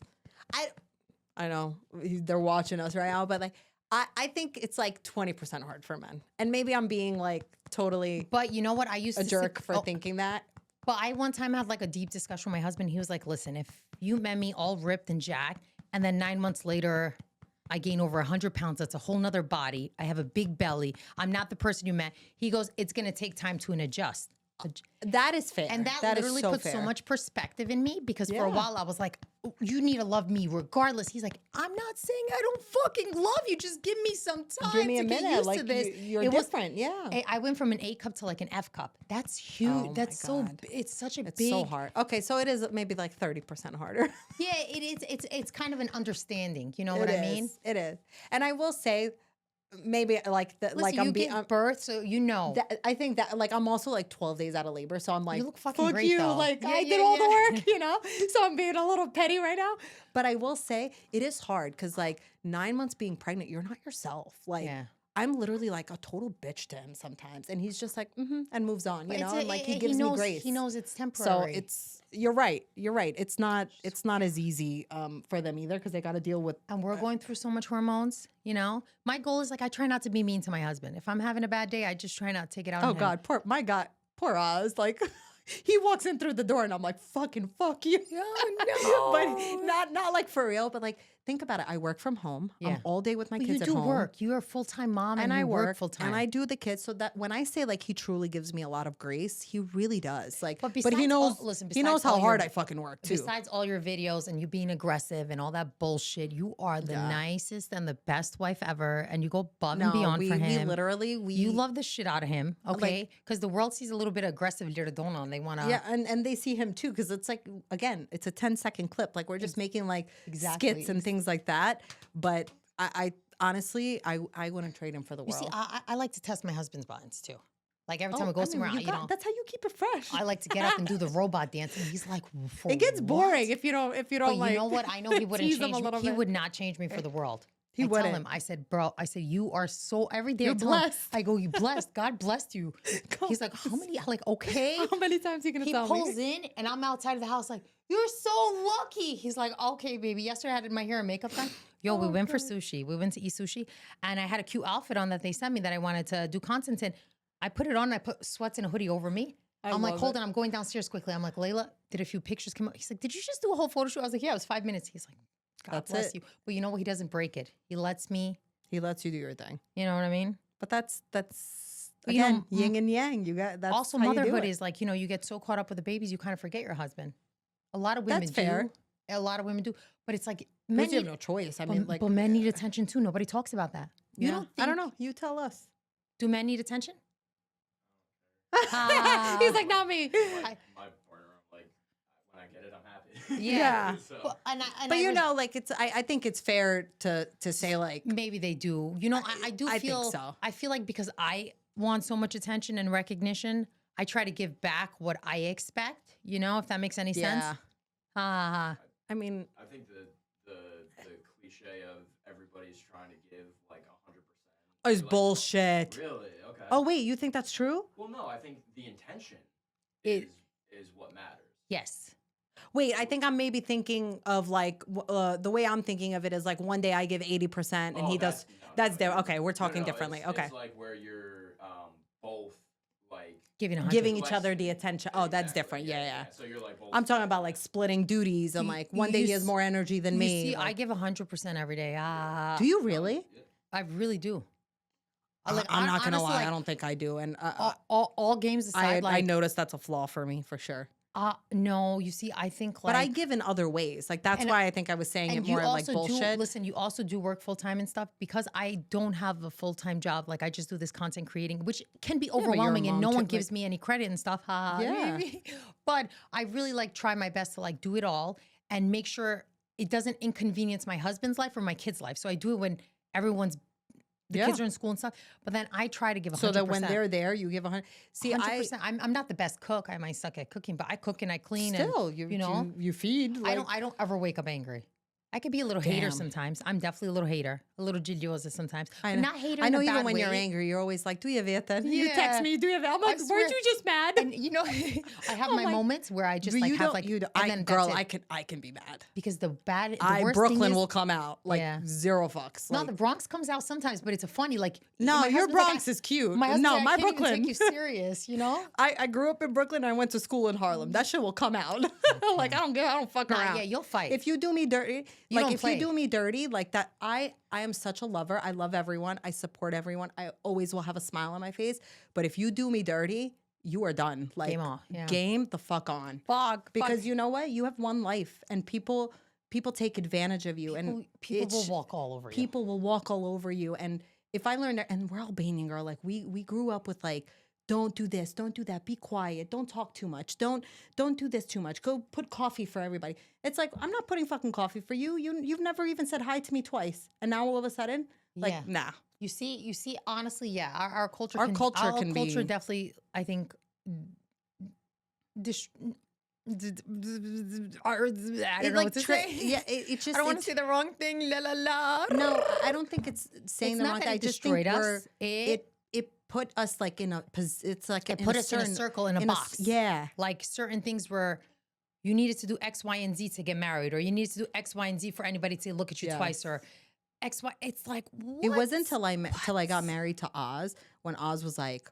I know they're watching us right now, but like I think it's like 20% hard for men. And maybe I'm being like totally But you know what? I used a to jerk sit- for oh, thinking that. But I one time had like a deep discussion with my husband. He was like, listen, if you met me all ripped and jacked, and then 9 months later, I gain over 100 pounds, that's a whole nother body. I have a big belly. I'm not the person you met. He goes, it's going to take time to adjust. That is fair. And that is literally so put so fair. much perspective in me because for Yeah. a while I was like, "Oh, you need to love me regardless." He's like, I'm not saying I don't fucking love you. Just give me some time Give me to a get minute. used Like to this. you're It was- different. Yeah. I went from an A cup to like an F cup. That's huge. Oh my That's so, God. it's such a It's big. so hard. Okay, so it is maybe like 30% harder. Yeah, it is. It's kind of an understanding. You know what I mean? It is. And I will say, maybe like the Listen, like you I'm give being. birth, so you know. I think that like I'm also like 12 days out of labor, so I'm like, look fucking fuck great, you, though. like Yeah, I yeah, did all yeah. the work, you know. So I'm being a little petty right now, but I will say it is hard because like 9 months being pregnant, you're not yourself. Like Yeah. I'm literally like a total bitch to him sometimes, and he's just like, and moves on, But you it's know, and like he gives me grace. He knows it's So temporary. you're right. It's not as easy for them either because they got to deal with. And we're going through so much hormones, you know? My goal is like, I try not to be mean to my husband. If I'm having a bad day, I just try not to take it out on Oh him. God, poor Oz. Like he walks in through the door and I'm like, fucking fuck you. Oh, no. But not like for real, but like think about it. I work from home. Yeah. I'm all day with my Well, kids you at do home. work. You're a full-time mom and I you work work full-time. and I do the kids. So that when I say like he truly gives me a lot of grace, he really does. Like, But he besides knows. all- listen, he knows besides how all hard your- I fucking work too. Besides all your videos and you being aggressive and all that bullshit, you are the Yeah. nicest and the best wife ever. And you go above and No, beyond for we him. literally You love the shit out of him, Like- okay? Because the world sees a little bit of aggressive Liridona and they want to... Yeah, and they see him too because it's like again, it's a 10-second clip. Like we're just making like Exactly. skits and things like that. But I honestly, I wouldn't trade him for the You world. see, I like to test my husband's buttons too. Like every time it goes around, you know. that's how you keep it fresh. I like to get up and do the robot dance, and he's like, for it gets what? boring if you don't But like. you know what? I know he wouldn't tease him change a me. little He bit. would not change me for the world. He I tell wouldn't. him, I said, bro, I said, you are so, every day You're I tell him, blessed. I go, you blessed. God blessed you. He's like, how many? I'm like, okay. How many times are you gonna He tell pulls me? in and I'm outside of the house like, you're so lucky. He's like, okay, baby. Yesterday I had my hair and makeup done. Yo, we went for sushi. We went to eat sushi. And I had a cute outfit on that they sent me that I wanted to do content in. I put it on. I put sweats and a hoodie over me. I'm like, love hold it. on. I'm going downstairs quickly. I'm like, Layla, did a few pictures come up? He's like, did you just do a whole photo shoot? I was like, yeah, it was 5 minutes. He's like, God That's bless it. you. But you know what? He doesn't break it. He lets me, He lets you do your thing. you know what I mean? But that's But you know, again yin and yang. You got that's also, how you do motherhood it. is like, you know, you get so caught up with the babies, you kind of forget your husband. A lot of women That's do. fair. A lot of women do. But it's like, Because men you have need, no choice. I but, mean, like, but men need attention too. Nobody talks about that. You yeah. don't I don't think- know. You tell us. Do men need attention? He's like, not me. My partner, I'm like, when I get it, I'm happy. Yeah. So, But, But you know, like it's. I think it's fair to say like. maybe they do. You know, I do I think feel. so. I feel like because I want so much attention and recognition, I try to give back what I expect. You know, if that makes any sense. Yeah. I mean, I think the cliche of everybody's trying to give like 100% is bullshit. Really? Okay. Oh wait, you think that's true? Well, no. I think the intention It- is what matters. Yes. Wait, I think I'm maybe thinking of like the way I'm thinking of it is like one day I give 80% and Oh, he does. That's there. Okay, we're talking differently. It's, Okay, It's like where you're both like Giving 100. giving each Less- other the attention. Oh, that's Exactly, different. Yeah. So you're like both. I'm talking about like splitting duties and like one day he has more energy than You me. see, I like- give 100% every day. do you really? I really do. I'm not gonna honestly, lie. like, I don't think I do. And all games aside, I noticed that's a flaw for me for sure. no, you see, I think like. But I give in other ways. Like that's And- why I think I was saying it And you more like also bullshit. do listen. You also do work full time and stuff because I don't have a full time job. Like I just do this content creating, which can be but you're a overwhelming, and mom no too, one like- gives me any credit and stuff. Ha ha. Yeah. But I really like try my best to like do it all and make sure it doesn't inconvenience my husband's life or my kids' life. So I do it when everyone's the kids are in school and stuff. But then I try to give 100%. So that when they're there, you give 100. See, 100%. I'm not the best cook. I might suck at cooking, but I cook and I clean. still and, you know, you feed. Like, I don't ever wake up angry. I could be a little hater Damn. sometimes. I'm definitely a little hater, a little gidiosa sometimes. I But know. not hater. I know in a even bad when you're way. angry, you're always like, Duje Veten. You Yeah. text me, Duje Veten. I'm like, swear. weren't you just mad? And you know, I have my like, moments where I just But like you have don't, like, you don't, and I, then girl, that's it. I can be mad. Because the worst Brooklyn thing is, will come out like Yeah. zero fucks. no, Like, the Bronx comes out sometimes, but it's a funny like. no, my your husband's like, Bronx is cute. My husband's No, like, my I can't Brooklyn. even take you serious, you know. I grew up in Brooklyn and I went to school in Harlem. That shit will come out. Like I don't fuck Nah, around. yeah, you'll fight. If you do me dirty, You like don't if play. you do me dirty, like that, I am such a lover. I love everyone. I support everyone. I always will have a smile on my face. But if you do me dirty, you are done. Like Game on, yeah. game the fuck on. Fuck, Because you know what? You have one life, and people take advantage of you, and people will it's- walk all over you. people will walk all over you. And if I learned that, and we're Albanian, girl, like we grew up with like, don't do this, don't do that, be quiet, don't talk too much, don't do this too much. Go put coffee for everybody. It's like I'm not putting fucking coffee for you. You've never even said hi to me twice, and now all of a sudden, like Yeah. nah. You see, honestly, yeah, our culture, Our culture can be- definitely, I think, I don't know what to say. Yeah, it just. I don't want to say the wrong thing. La la la. No, I don't think it's saying It's the not wrong that thing. I it just think destroyed we're us. it put us like in a it's like It put us in a circle, in a box. Yeah. Like certain things were, you needed to do X, Y, and Z to get married, or you needed to do X, Y, and Z for anybody to look at you twice, or X, Y. It's like, what? It wasn't till I got married to Oz when Oz was like,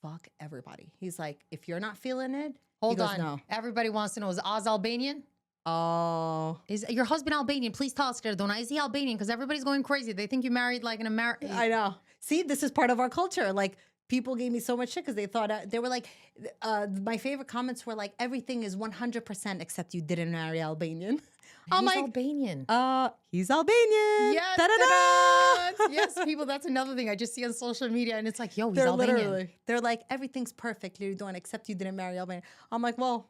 "Fuck everybody." He's like, "If you're not feeling it, Hold he goes, on. No. Everybody wants to know, is Oz Albanian? Oh, Is your husband Albanian? Please tell us, Liridona. Is he Albanian? Because everybody's going crazy. They think you married like an American. I know. See, this is part of our culture. Like people gave me so much shit because they thought they were like, my favorite comments were like, everything is 100% except you didn't marry Albanian. I'm He's like, Albanian. he's Albanian. Yes, Ta-da-da! yes, people. That's another thing I just see on social media, and it's like, yo, he's They're Albanian. they're like, everything's perfect, you're doing, except you didn't marry Albanian. I'm like, well,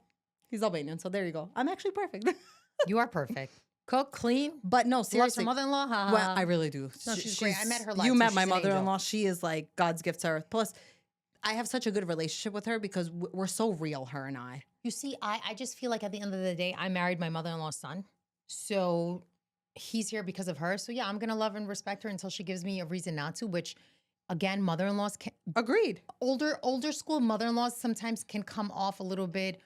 he's Albanian, so there you go. I'm actually perfect. You are perfect. Cook, clean. But no, Loves seriously. her mother-in-law. Ha, ha, Well, ha. I really do. No, she's great. I met her live, You too. met She's my an angel. mother-in-law. She is like God's gift to earth. Plus, I have such a good relationship with her because we're so real, her and I. You see, I just feel like at the end of the day, I married my mother-in-law's son. So he's here because of her. So yeah, I'm going to love and respect her until she gives me a reason not to, which again, mother-in-laws can, Agreed. older school mother-in-laws sometimes can come off a little bit,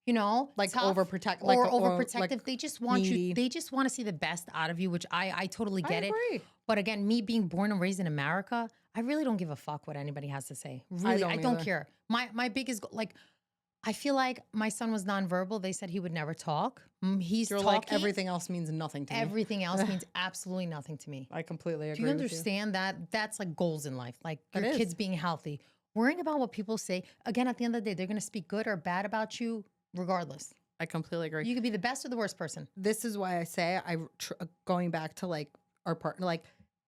you know, Like tough overprotect, or like overprotective. like They just want needy. you, they just want to see the best out of you, which I totally get I it. agree. But again, me being born and raised in America, I really don't give a fuck what anybody has to say. Really, I don't either. care. My biggest like, I feel like my son was nonverbal. They said he would never talk. He's You're talking. like, everything else means nothing to me. Everything else means absolutely nothing to me. I completely agree. Do you understand that? That's like goals in life. Like It your is. kids being healthy. Worrying about what people say. Again, at the end of the day, they're going to speak good or bad about you regardless. I completely agree. You could be the best or the worst person. This is why I say going back to like our partner, like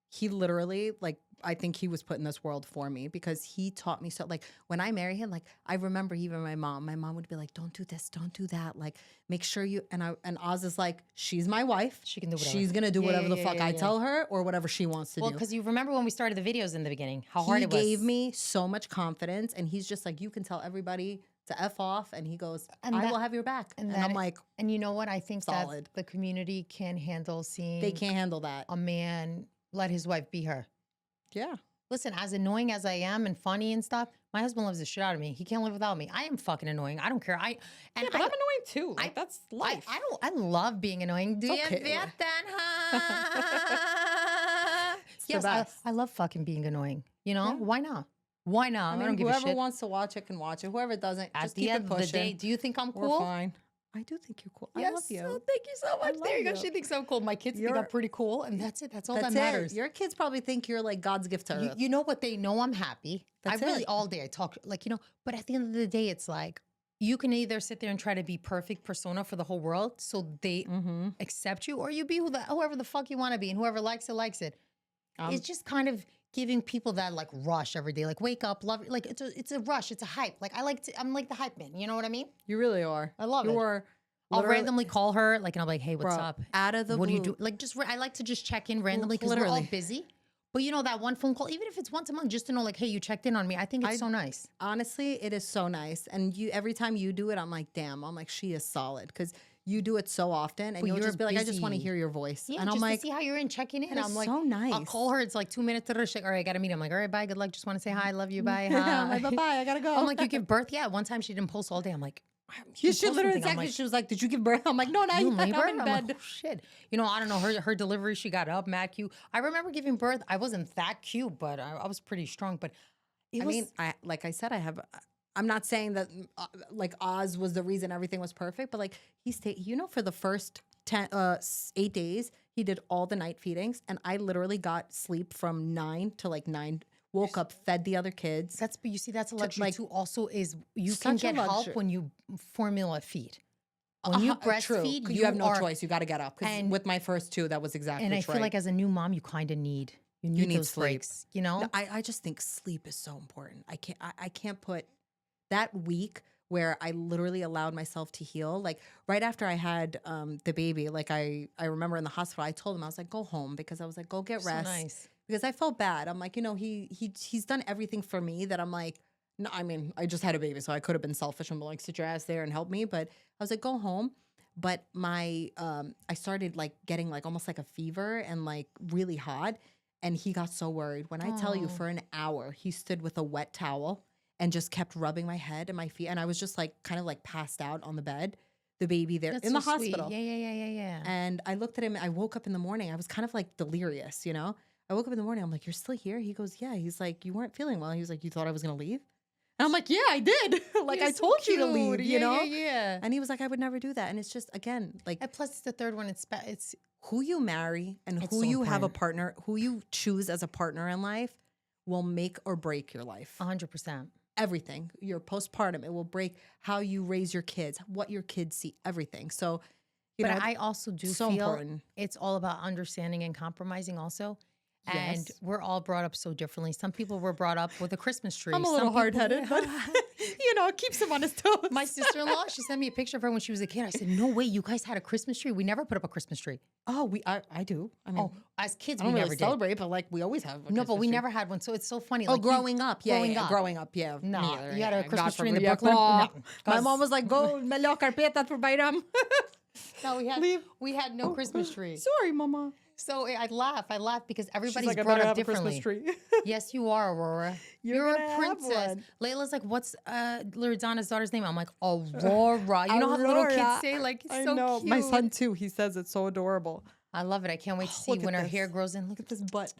he literally like I think he was put in this world for me because he taught me so. Like when I marry him, like I remember even my mom would be like, "Don't do this, don't do that. Like make sure you." And Oz is like, "She's my wife. She can do whatever. She's gonna do Yeah, whatever yeah, the yeah, fuck yeah, I yeah. tell her or whatever she wants to Well, do." because you remember when we started the videos in the beginning, how hard He it was. gave me so much confidence, and he's just like, "You can tell everybody to F off," and he goes, And "I that- will have your back." And that I'm it- like, And you know what? I think Solid. that the community can handle seeing they can't handle that. a man let his wife be her. Yeah. Listen, as annoying as I am and funny and stuff, my husband loves the shit out of me. He can't live without me. I am fucking annoying. I don't care. Yeah, but I'm annoying too. Like, that's life. I love being annoying. Duje okay. Veten, the yes, best. I love fucking being annoying. You know, Yeah. why not? Why not? I I, mean, don't give a whoever shit. wants to watch it can watch it. Whoever doesn't, At just the keep end it of the pushing. day, do you think I'm We're cool? fine. I do think you're cool. Yes, I love you. oh, thank you so much. There you go. love She you. thinks I'm cool. My kids think I'm You're- pretty cool, and that's it. That's all That's that matters. it. Your kids probably think you're like God's gift to earth. You know what? They know I'm happy. That's I really it. all day I talk like, you know, but at the end of the day, it's like you can either sit there and try to be perfect persona for the whole world so they Mm-hmm. accept you, or you be whoever the fuck you want to be, and whoever likes it, likes it. It's just kind of giving people that like rush every day, like wake up, love it. Like it's a rush, it's a hype. Like I'm like the hype man. You know what I mean? You really are. I love you it. are. I'll literally- randomly call her, like, and I'll be like, hey, what's Bro, up? out of the What do you blue. do? Like, I like to just check in randomly because we're all Literally. busy. But you know, that one phone call, even if it's once a month, just to know, like, hey, you checked in on me. I think it's so nice. Honestly, it is so nice. And you every time you do it, I'm like, damn, I'm like, she is solid. Because you do it so often and But you'll you're just be like, I just want to busy. hear your voice. Yeah, and just I'm like, to see how you're in, checking in. that is I'm like, so I'll nice. call her. It's like 2 minutes. She's like, all right, I got to meet. I'm like, all right, bye. Good luck. Just want to say hi. Love you. Bye. I'm Hi. like, bye-bye, I gotta go. I'm like, you give birth? Yeah. One time she didn't post all day. I'm like, You didn't should post literally anything. I'm text me. like, She was like, did you give birth? I'm like, no, not you yet. in labor? I'm in I'm bed. like, oh, shit. You know, I don't know. Her delivery, she got up, mad cute. I remember giving birth. I wasn't that cute, but I was pretty strong. But it I was, mean, like I said, I'm not saying that like Oz was the reason everything was perfect, but like he stayed, you know, for the first 8 days, he did all the night feedings. And I literally got sleep from 9 to like 9, woke up, fed the other kids. but you see, that's a luxury like, too. Also, is you can such a get help luxury. when you formula feed. When you True. breastfeed, You have no are- choice. You got to get up. Because and- with my first 2, that was exactly And I right. feel like as a new mom, you kind of need need need those sleep. breaks. You know, No, I just think sleep is so important. I can't put that week where I literally allowed myself to heal. Like right after I had the baby, like I remember in the hospital, I told him, I was like, go home, because I was like, go get so rest. nice. Because I felt bad. I'm like, you know, he's done everything for me that I'm like, No, I mean, I just had a baby, so I could have been selfish and been like, sit your ass there and help me. But I was like, go home. But my, I started like getting like almost like a fever and like really hot. And he got so worried. When I tell you, for an hour, he stood with a wet towel and just kept rubbing my head and my feet. And I was just like kind of like passed out on the bed, the baby there That's in so the hospital. Sweet. Yeah. And I looked at him. I woke up in the morning. I was kind of like delirious, you know? I woke up in the morning. I'm like, you're still here? He goes, yeah. He's like, you weren't feeling well. He was like, you thought I was going to leave? And I'm like, yeah, I did. Like, You're I so told you to cute. leave, you know? Yeah. And he was like, I would never do that. And it's just, again, like, And plus, it's the third one. It's who you marry and It's who so you have a important. partner, who you choose as a partner in life will make or break your life. 100%. Everything. Your postpartum, it will break how you raise your kids, what your kids see, everything. So, you But know, I also do so feel important. it's all about understanding and compromising also. And Yes. we're all brought up so differently. Some people were brought up with a Christmas tree. I'm a Some little people- hard-headed, but you know, it keeps him on his toes. My sister-in-law, she sent me a picture of her when she was a kid. I said, no way, you guys had a Christmas tree? We never put up a Christmas tree. Oh, I do. I mean, Oh, as kids, I we don't never really did. celebrate, but like we always have. A No, but Christmas we tree. never had one. So it's so funny. Oh, like, growing up, yeah, growing yeah, up. growing up, yeah. No, me either, you had a yeah. Christmas God tree in the forbid. Brooklyn? No. No. My mom was like, "Go, melhor carpeta for Bayram." No, we had no Christmas tree. Sorry, mama. So I laugh because everybody's She's like, I brought better up have a differently. Christmas tree. Yes, you are, Aurora. You're You're gonna a have princess. one. Layla's like, what's Liridona's daughter's name? I'm like, Aurora. You know how the little kids Aurora. say, like, it's I so know. cute. My son too. He says it's so adorable. I love it. I can't wait to see Look at when her this. hair grows in. Look at This butt.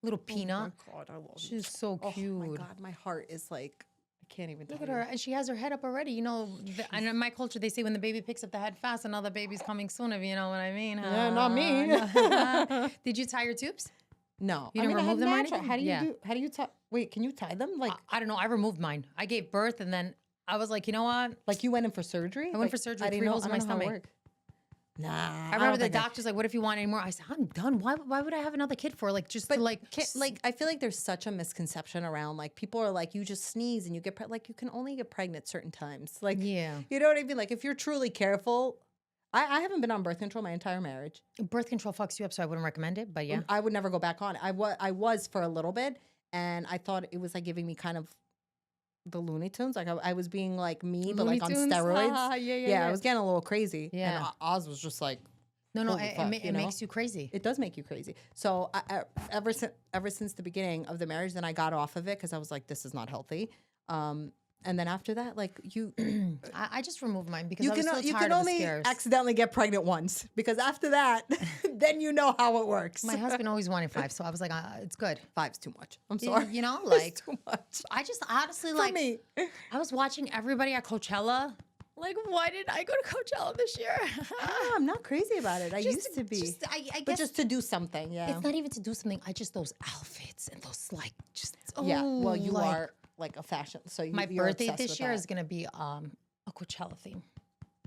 little peanut. Oh my God, I love it. She's so Oh cute. my God, my heart is like, I can't even. Look tell at her, you. and she has her head up already. You know, and in my culture, they say when the baby picks up the head fast, another baby's coming soon. If you know what I mean. Yeah, not me. No. Did you tie your tubes? No, You I didn't mean, I remove had them or natural. anything? How do you Yeah. do? How do you tie? Wait, can you tie them? Like, I don't know. I removed mine. I gave birth, and then I was like, you know what? like you went in for surgery? I went for surgery, I didn't 3 know. holes in I my don't know how it stomach. worked. Nah, I remember the doctor's like, "What if you want any more?" I said, "I'm done. Why would I have another kid for? Like, just to like, like I feel like there's such a misconception around like people are like you just sneeze and you get like you can only get pregnant certain times. Like, yeah, you know what I mean? Like if you're truly careful, I haven't been on birth control my entire marriage. birth control fucks you up, so I wouldn't recommend it. But yeah, I would never go back on it. I was for a little bit, and I thought it was like giving me kind of the Looney Tunes. Like I was being like me, but Looney like on Tunes? steroids. Yeah. I was getting a little crazy. Yeah. and Oz was just like. no, holy fuck, it you know? makes you crazy. It does make you crazy. So ever since the beginning of the marriage, then I got off of it because I was like, this is not healthy. And then after that, like you I just removed mine because you I was can so you tired can of the only scares. accidentally get pregnant once because after that, then you know how it works. My husband always wanted 5, so I was like, it's good. 5's too much. I'm You- sorry. you know, It's like too much I just honestly for like me. I was watching everybody at Coachella. Like, why did I go to Coachella this year? I'm not crazy about it. I Just used to be, I but guess just to do something. Yeah. it's not even to do something. I just those outfits and those like just Yeah. Well, you like, are like a fashion. So My you're birthday obsessed this with year that. is gonna be a Coachella theme.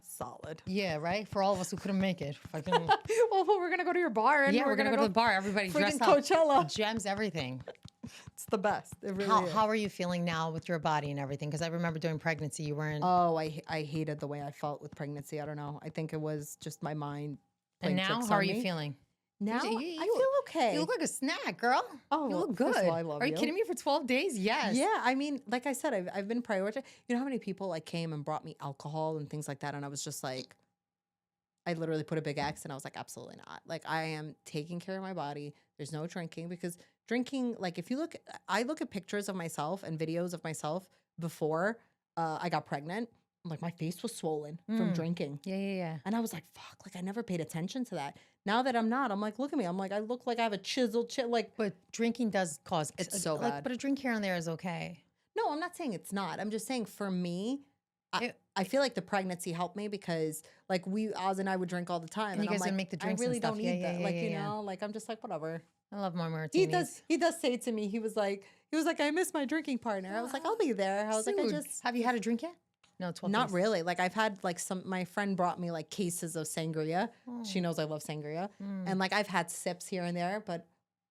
solid. Yeah, right. For all of us who couldn't make it, fucking Well, we're gonna go to your bar and yeah, we're gonna go to the bar. Everybody freaking dressed up, Coachella. gems, everything. It's the best. It really is. How are you feeling now with your body and everything? Because I remember during pregnancy you weren't. Oh, I hated the way I felt with pregnancy. I don't know. I think it was just my mind. and playing now, tricks how on are you me. feeling? Now You- I you- feel okay. You look like a snack, girl. Oh, you well, look first good. of all, I love Are you you. kidding me? For 12 days? Yes. Yeah, I mean, like I said, I've been prioritizing. You know how many people like came and brought me alcohol and things like that, and I was just like, I literally put a big X, and I was like, absolutely not. Like I am taking care of my body. There's no drinking because drinking, like if you look, I look at pictures of myself and videos of myself before I got pregnant. Like my face was swollen from drinking. Yeah. And I was like, fuck, like I never paid attention to that. Now that I'm not, I'm like, look at me. I'm like, I look like I have a chiseled chin. Like, But drinking does cause It's so like, bad. But a drink here and there is okay. no, I'm not saying it's not. I'm just saying for me, It- I feel like the pregnancy helped me because like Oz and I would drink all the time. And you I'm guys would like, make the drinks I and really stuff. don't Yeah, need yeah, that. yeah, Like, yeah, you yeah. know, like I'm just like, whatever. I love my martinis. He does say to me, he was like, I miss my drinking partner. I was like, I'll be there. I was like, I Dude, just have you had a drink yet? No, 12 not days. really. Like I've had like my friend brought me like cases of sangria. She knows I love sangria. And like I've had sips here and there, but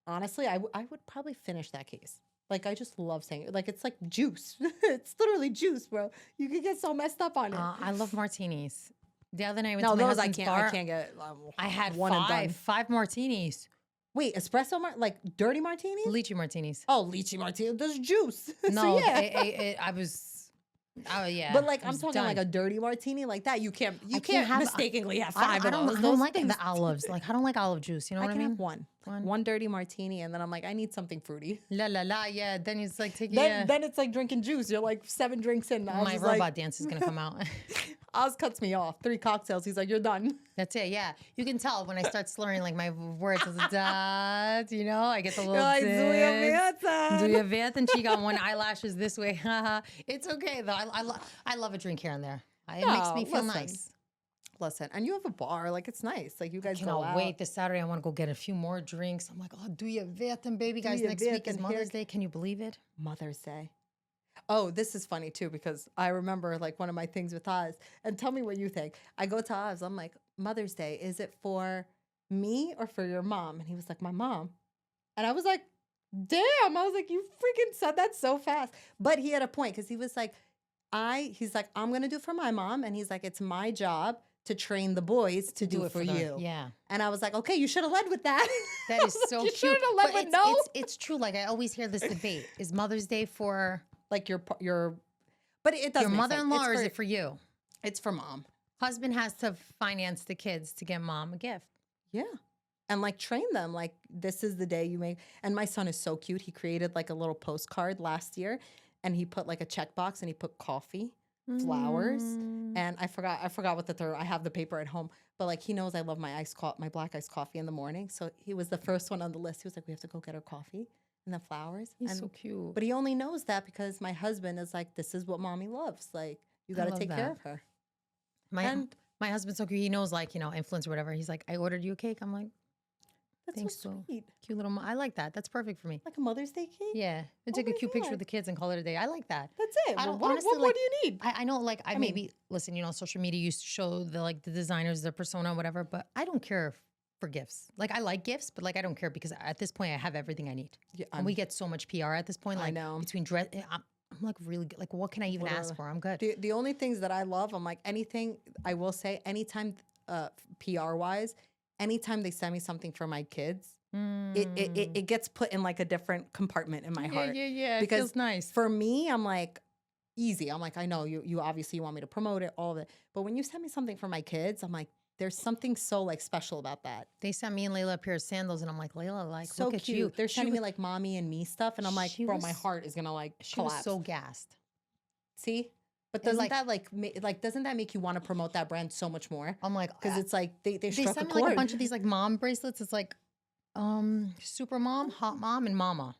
honestly, I would probably finish that case. Like I just love sangria. Like it's like juice. It's literally juice, bro. You could get so messed up on it. I love martinis. The other night I went No, to my those I husband's can't. bar. I can't get. I had one and done. five martinis. Wait, espresso like dirty martinis? Lychee martinis. Oh, lychee martini. There's juice. No, So, yeah. I was. Oh yeah. But like I I'm was talking done. like a dirty martini like that. You can't can't have- mistakenly have I five of those. I don't Those like things- the olives. Like I don't like olive juice. You know I what I can mean? have one dirty martini, and then I'm like, I need something fruity. La la la. Yeah. Then it's like taking. Then it's like drinking juice. You're like 7 drinks in. I was My just robot like, dance is gonna come out. Oz cuts me off. 3 cocktails. He's like, you're done. That's it. Yeah. You can tell when I start slurring like my words. It's like, dot, you know, I get the little. You're like, Duje Veten. Duje Veten. She got one eyelashes this way. Haha. It's okay though. I love a drink here and there. It makes me feel listen. nice. Listen, and you have a bar. Like, it's nice. Like, you guys go Cannot out. wait. This Saturday, I want to go get a few more drinks. I'm like, oh, Duje Veten, baby. Guys, Duje next week is Veten, Mother's Day. Can you believe it? Mother's Day. Oh, this is funny too, because I remember like one of my things with Oz, and tell me what you think. I go to Oz, I'm like, Mother's Day, is it for me or for your mom? And he was like, my mom. And I was like, damn. I was like, you freaking said that so fast. But he had a point, because he was like, he's like, I'm going to do it for my mom. And he's like, it's my job to train the boys to do it for you. Yeah. And I was like, okay, you should have led with that. That is so You cute. should've led But with no. it's true. Like I always hear this debate: is Mother's Day for Like your, but it does your make sense. mother-in-law, or It's is for- it for you? It's for mom. Husband has to finance the kids to get mom a gift. Yeah. And like train them. Like, this is the day you make. And my son is so cute. He created like a little postcard last year, and he put like a checkbox, and he put coffee, flowers, and I forgot what the third. I have the paper at home, but like he knows I love my my black iced coffee in the morning. So he was the first one on the list. He was like, we have to go get her coffee and the flowers. He's and, so cute. But he only knows that because my husband is like, this is what mommy loves. Like, you got to love take care that. of her. My husband's so cute. He knows, like, you know, influence or whatever. He's like, I ordered you a cake. I'm like, That's thanks, so so sweet. cute little. I like that. That's perfect for me. Like a Mother's Day cake? Yeah, and Oh take a my cute picture God. with the kids and call it a day. I like that. That's it. I Well, don't- what honestly, more like, do you need? I know, like, I mean- maybe listen. You know, social media used to show the designers, their persona, whatever. But I don't care for gifts. Like, I like gifts, but like, I don't care because at this point, I have everything I need. Yeah, And we get so much PR at this point. I Like, know. between dress, I'm like really good. Like, what can I even ask Literally. for? I'm good. The only things that I love, I'm like, anything, I will say, anytime PR wise, anytime they send me something for my kids, it gets put in like a different compartment in my heart. Yeah. Because it feels nice. For me, I'm like, easy. I'm like, I know you obviously want me to promote it, all of it. But when you send me something for my kids, I'm like, there's something so like special about that. They sent me and Layla a pair of sandals, and I'm like, Layla, like, So look at cute. you. They're She sending me was- like mommy and me stuff. And I'm like, she bro, was- my heart is going to like She collapse. was so gassed. See? But And, doesn't like- that like doesn't that make you want to promote that brand so much more? I'm like, Because it's like they they struck a sent me chord. like a bunch of these like mom bracelets. It's like, super mom, hot mom, and mama.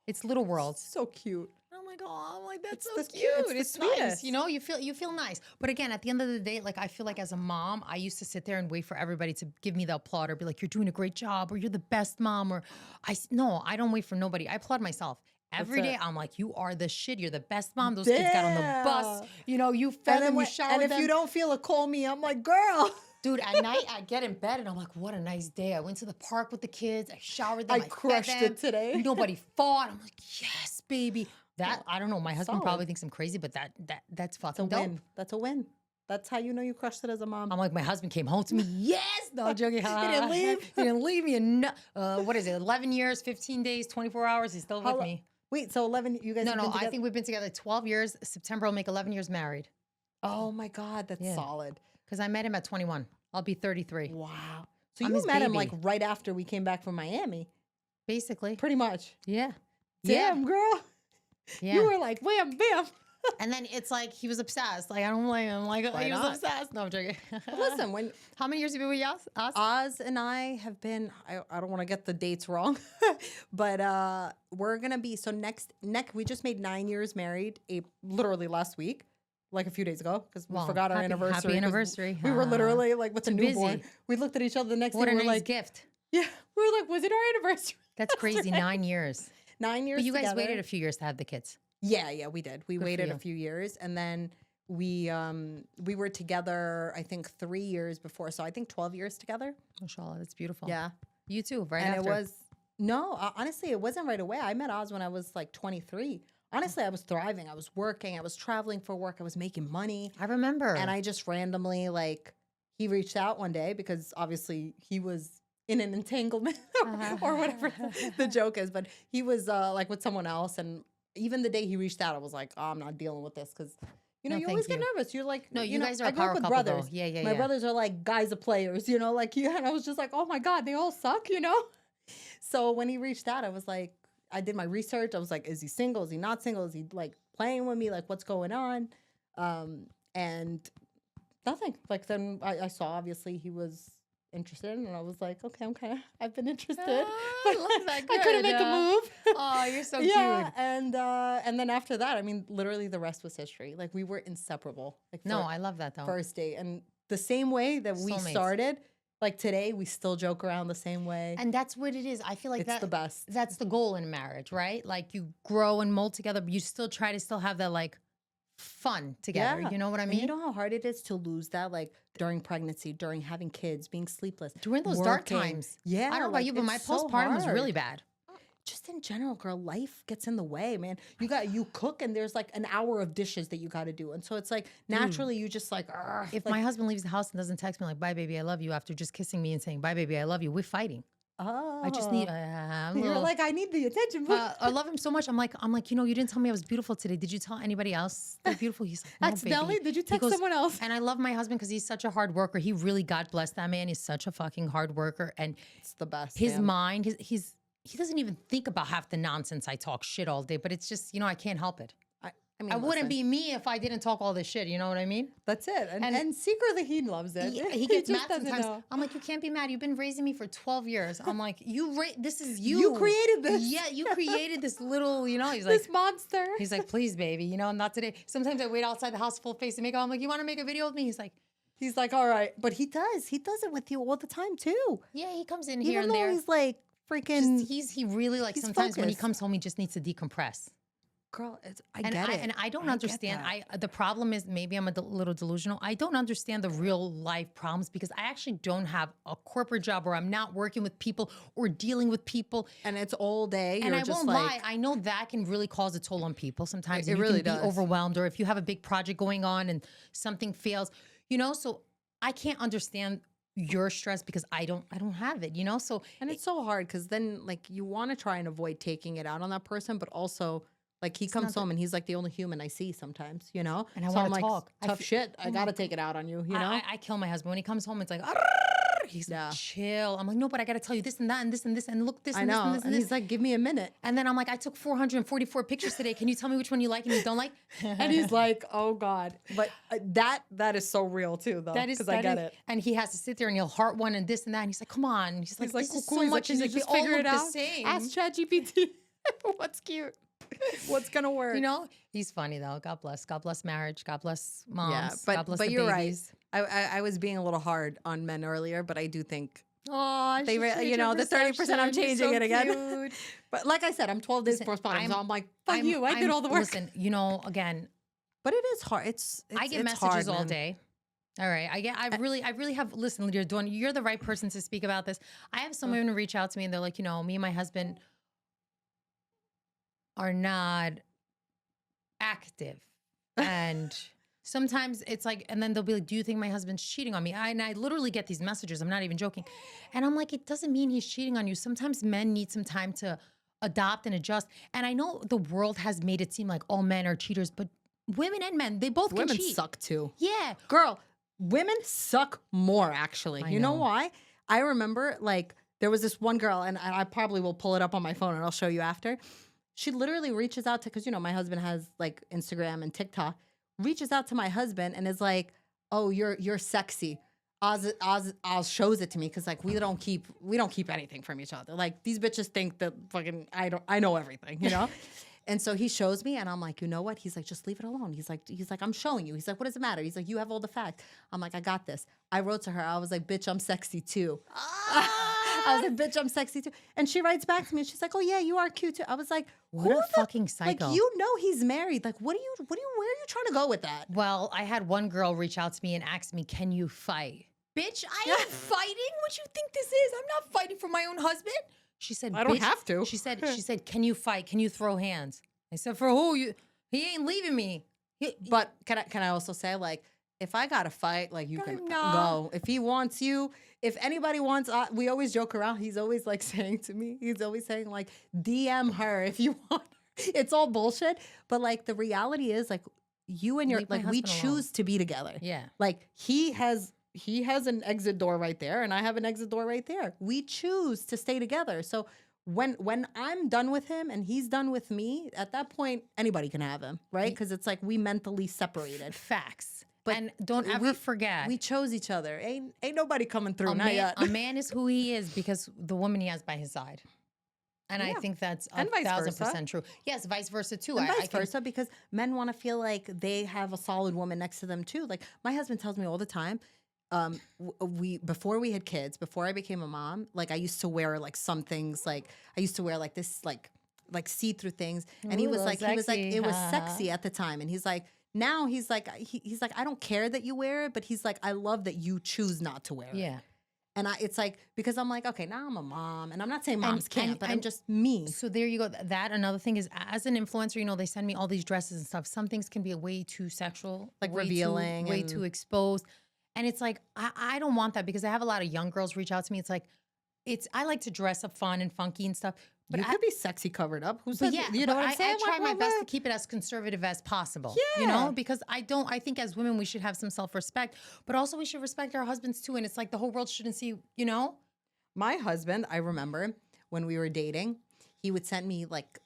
It's little worlds. So cute. I'm like, oh, I'm like, that's It's so the cute. cute- it's It's, the nice. sweetest. You know, you feel nice. But again, at the end of the day, like I feel like as a mom, I used to sit there and wait for everybody to give me the applaud or be like, you're doing a great job, or you're the best mom, or no, I don't wait for nobody. I applaud myself. Every day, it. I'm like, you are the shit. You're the best mom. Those kids got on the bus. Yeah. You know, you fed them, you showered and if them. you don't feel it, call me. I'm like, girl. Dude, at night, I get in bed and I'm like, what a nice day. I went to the park with the kids. I showered them. I fed crushed them. it today. Nobody fought. I'm like, yes, baby. That, I don't know. My husband Solid. probably thinks I'm crazy, but that's It's a fucking dope. win. That's a win. That's how you know you crushed it as a mom. I'm like, my husband came home to me. Yes. No, I'm joking. He didn't leave? He didn't leave me. What is it? 11 years, 15 days, 24 hours. He's still How with lo- me. Wait, so 11, you guys No, have no. been I together? think we've been together 12 years. September will make 11 years married. Oh my God, that's Yeah. solid. Because I met him at 21. I'll be 33. Wow. So I'm you his met him baby. like right after we came back from Miami. Basically. Pretty much. Yeah. Damn, girl. Yeah. You were like, wham, bam. And then it's like he was obsessed. Like I don't blame him. Like Why he was not? obsessed. No, I'm joking. But listen, when How many years have you been with us? Oz and I have been, I don't want to get the dates wrong, but we're going to be, so next, we just made 9 years married, literally last week, like a few days ago, because we Well, forgot our happy- anniversary. happy 'cause anniversary. We were literally like with the too newborn. busy. We looked at each other the next What day a and nice we're like, gift. yeah, we were like, was it our anniversary? That's crazy. 9 years. 9 years But you guys together. waited a few years to have the kids. Yeah, we did. We for waited you. a few years, and then we were together, I think 3 years before. So I think 12 years together. Mashallah, that's beautiful. Yeah. You too, right And after. it was, no, honestly, it wasn't right away. I met Oz when I was like 23. Honestly, I was thriving. I was working. I was traveling for work. I was making money. I remember. And I just randomly, like, he reached out one day because obviously he was in an entanglement or whatever the joke is. But he was like with someone else. And even the day he reached out, I was like, oh, I'm not dealing with this because, you know, No, you thank always get you. nervous. You're like, No, you know, guys are I a grew up power with couple, brothers. though. Yeah, My brothers are like guys of players, you know, like, and I was just like, oh my God, they all suck, you know? So when he reached out, I was like, I did my research. I was like, is he single? Is he not single? Is he like playing with me? Like, what's going on? And nothing. Like, then I saw obviously he was interested, and I was like, okay, I've been interested. I love that. I couldn't make a move. Oh, you're so Yeah, cute. and then after that, I mean, literally the rest was history. Like, we were inseparable. Like, No, I love that though. first date, and the same way that we Soulmates. started, like today, we still joke around the same way. And that's what it is. I feel like It's the best. That's the goal in marriage, right? Like you grow and mold together, but you still try to have that like fun together. Yeah. You know what I And mean? you know how hard it is to lose that, like during pregnancy, during having kids, being sleepless, During those dark working. times. Yeah, I don't know about like, you, but my it's so postpartum was really hard. bad. Just in general, girl, life gets in the way, man. You cook and there's like an hour of dishes that you got to do, and so it's like naturally you just like. If like, my husband leaves the house and doesn't text me like "Bye, baby, I love you" after just kissing me and saying "Bye, baby, I love you," we're fighting. oh, I just need. I'm a You're little- like, I need the attention. But I love him so much. I'm like, you know, you didn't tell me I was beautiful today. Did you tell anybody else they're beautiful? He's like, no, accidentally, baby. did you He text goes, someone else? And I love my husband because he's such a hard worker. He really, God bless that man. He's such a fucking hard worker, and It's the best. his man. mind, he doesn't even think about half the nonsense I talk shit all day. But it's just, you know, I can't help it. I mean, I wouldn't listen, be me if I didn't talk all this shit. You know what I mean? That's it. And, and- secretly, he loves it. He gets just mad doesn't sometimes. know. I'm like, you can't be mad. You've been raising me for 12 years. I'm like, this is You created this. Yeah, you created this little, you know. He's This like, monster. he's like, please, baby, you know, not today. Sometimes I wait outside the house full face of makeup. I'm like, you want to make a video with me? He's like, He's like, all right, but he does it with you all the time too. yeah, he comes in here Even and though there. he's like freaking He really like he's sometimes when he focused. comes home, he just needs to decompress. girl. I get it, And I don't get understand. that. The problem is maybe I'm a little delusional. I don't understand the real life problems because I actually don't have a corporate job where I'm not working with people or dealing with people. And it's all day. And You're I just won't like, lie, I know that can really cause a toll on people sometimes. It and you really can be does. overwhelmed, or if you have a big project going on and something fails, you know. So I can't understand your stress because I don't have it, you know. So and it's so hard because then like you want to try and avoid taking it out on that person, but also like he comes home and he's like the only human I see sometimes, you know. And I so wanna I'm like, talk. tough shit. I gotta take it out on you, you know. I kill my husband when he comes home. It's like, he's Yeah. like, chill. I'm like, no, but I got to tell you this and that and this and this and look this I and this know. and this And and this. he's like, give me a minute. And then I'm like, I took 444 pictures today. Can you tell me which one you like and you don't like? And he's like, oh God. But that is so real too, though. That is, because I get it. And he has to sit there and he'll heart one and this and that. And he's like, come on. He's like, this is cool. so He's much. Can He's you like, they just all figure look it the out? same. Ask ChatGPT. What's cute? What's gonna work? You know, he's funny though. God bless. God bless marriage. God bless moms. Yeah, God bless but the you're babies. right. I was being a little hard on men earlier, but I do think Oh, they, you know, the 30% I'm changing it again. But like I said, I'm 12 days postpartum, so I'm like, fuck you. I did all the work. Listen, you know, again, But it is hard. I get it's messages hard, all man. day. All right. I really have, listen, you're the right person to speak about this. I have some women reach out to me and they're like, you know, me and my husband are not active. And sometimes it's like, and then they'll be like, do you think my husband's cheating on me? And I literally get these messages. I'm not even joking. And I'm like, it doesn't mean he's cheating on you. Sometimes men need some time to adopt and adjust. And I know the world has made it seem like all men are cheaters, but women and men, they both Women can cheat. suck too. Yeah. Girl, women suck more, actually. You know know. why? I remember, like, there was this one girl, and I probably will pull it up on my phone and I'll show you after. She literally reaches out to, because, you know, my husband has, like, Instagram and TikTok, reaches out to my husband and is like, oh, you're sexy. Oz shows it to me because, like, we don't keep anything from each other. Like, these bitches think that fucking I know everything, you know? And so he shows me, and I'm like, you know what? He's like, just leave it alone. He's like, I'm showing you. He's like, what does it matter? He's like, you have all the facts. I'm like, I got this. I wrote to her. I was like, bitch, I'm sexy too. I was like, bitch, I'm sexy too. And she writes back to me, and she's like, oh yeah, you are cute too. I was like, What a fucking psycho. Like, you know he's married. Like, where are you trying to go with that? Well, I had one girl reach out to me and ask me, can you fight? Bitch, I am fighting? What you think this is? I'm not fighting for my own husband. She said, I don't "Bitch," have to. She said, can you fight? Can you throw hands? I said, for who? He ain't leaving me. But can I also say, like, if I got to fight, like, you I'm can not. go. If he wants you, if anybody wants, we always joke around. He's always like saying to me, he's always saying like, DM her if you want. It's all bullshit. But like, the reality is like, you and your, Leave my like, we husband alone. choose to be together. Yeah. Like, he has an exit door right there, and I have an exit door right there. We choose to stay together. So when I'm done with him and he's done with me, at that point, anybody can have him, right? Because it's like we mentally separated. Facts. But and don't ever forget. We chose each other. Ain't nobody coming through, a not man, yet. a man is who he is because the woman he has by his side. And I think that's And vice 1,000% versa. true. Yes, vice versa too. And I vice can- versa, because men want to feel like they have a solid woman next to them too. Like my husband tells me all the time, before we had kids, before I became a mom, like I used to wear like some things, like I used to wear like this, like see-through things, and he Ooh, was a like, sexy. it was sexy at the time, and he's like, now he's like, I don't care that you wear it, but he's like, I love that you choose not to wear it. Yeah. And it's like, because I'm like, okay, now I'm a mom, and I'm not saying moms can't, but I'm and- just me. So there you go. That another thing is, as an influencer, you know, they send me all these dresses and stuff. Some things can be way too sexual, Like way revealing way and- too exposed. And it's like, I don't want that because I have a lot of young girls reach out to me. It's like, I like to dress up fun and funky and stuff. But You could be sexy covered up. Who said? But yeah, You know but what I'm saying? I try Like, my best what? to keep it as conservative as possible. Yeah. You know, because I think as women we should have some self-respect, but also we should respect our husbands too. And it's like the whole world shouldn't see, you know? My husband, I remember when we were dating, he would send me like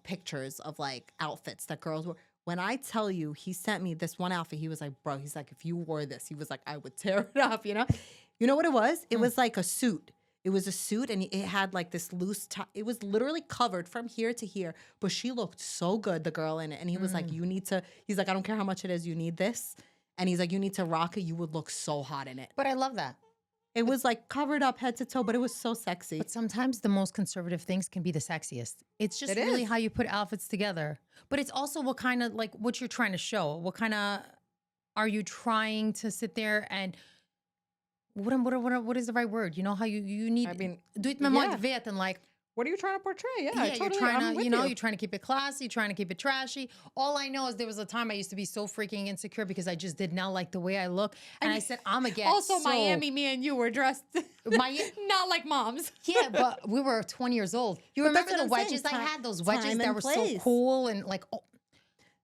pictures of like outfits that girls wore. When I tell you, he sent me this one outfit, he was like, bro, he's like, if you wore this, he was like, I would tear it up, you know? You know what it was? It was like a suit. It was a suit, and it had like this loose top. It was literally covered from here to here, but she looked so good, the girl in it. And he was like, he's like, I don't care how much it is, you need this. And he's like, you need to rock it. You would look so hot in it. But I love that. It was like covered up head to toe, but it was so sexy. But sometimes the most conservative things can be the sexiest. It's just It really is. how you put outfits together. But it's also what kind of, like, what you're trying to show. What kind of, are you trying to sit there and, what is the right word? You know how you need, I mean, do it Motherhood Veten, like, what are you trying to portray? Yeah, you're trying to, you're trying to keep it classy, you're trying to keep it trashy. All I know is there was a time I used to be so freaking insecure because I just did not like the way I look. And I said, I'm again. Also, Miami, me and you were dressed not like moms. Yeah, but we were 20 years old. You But that's remember the what I'm saying. wedges I Time- had? Those wedges time that and were place. so cool and like,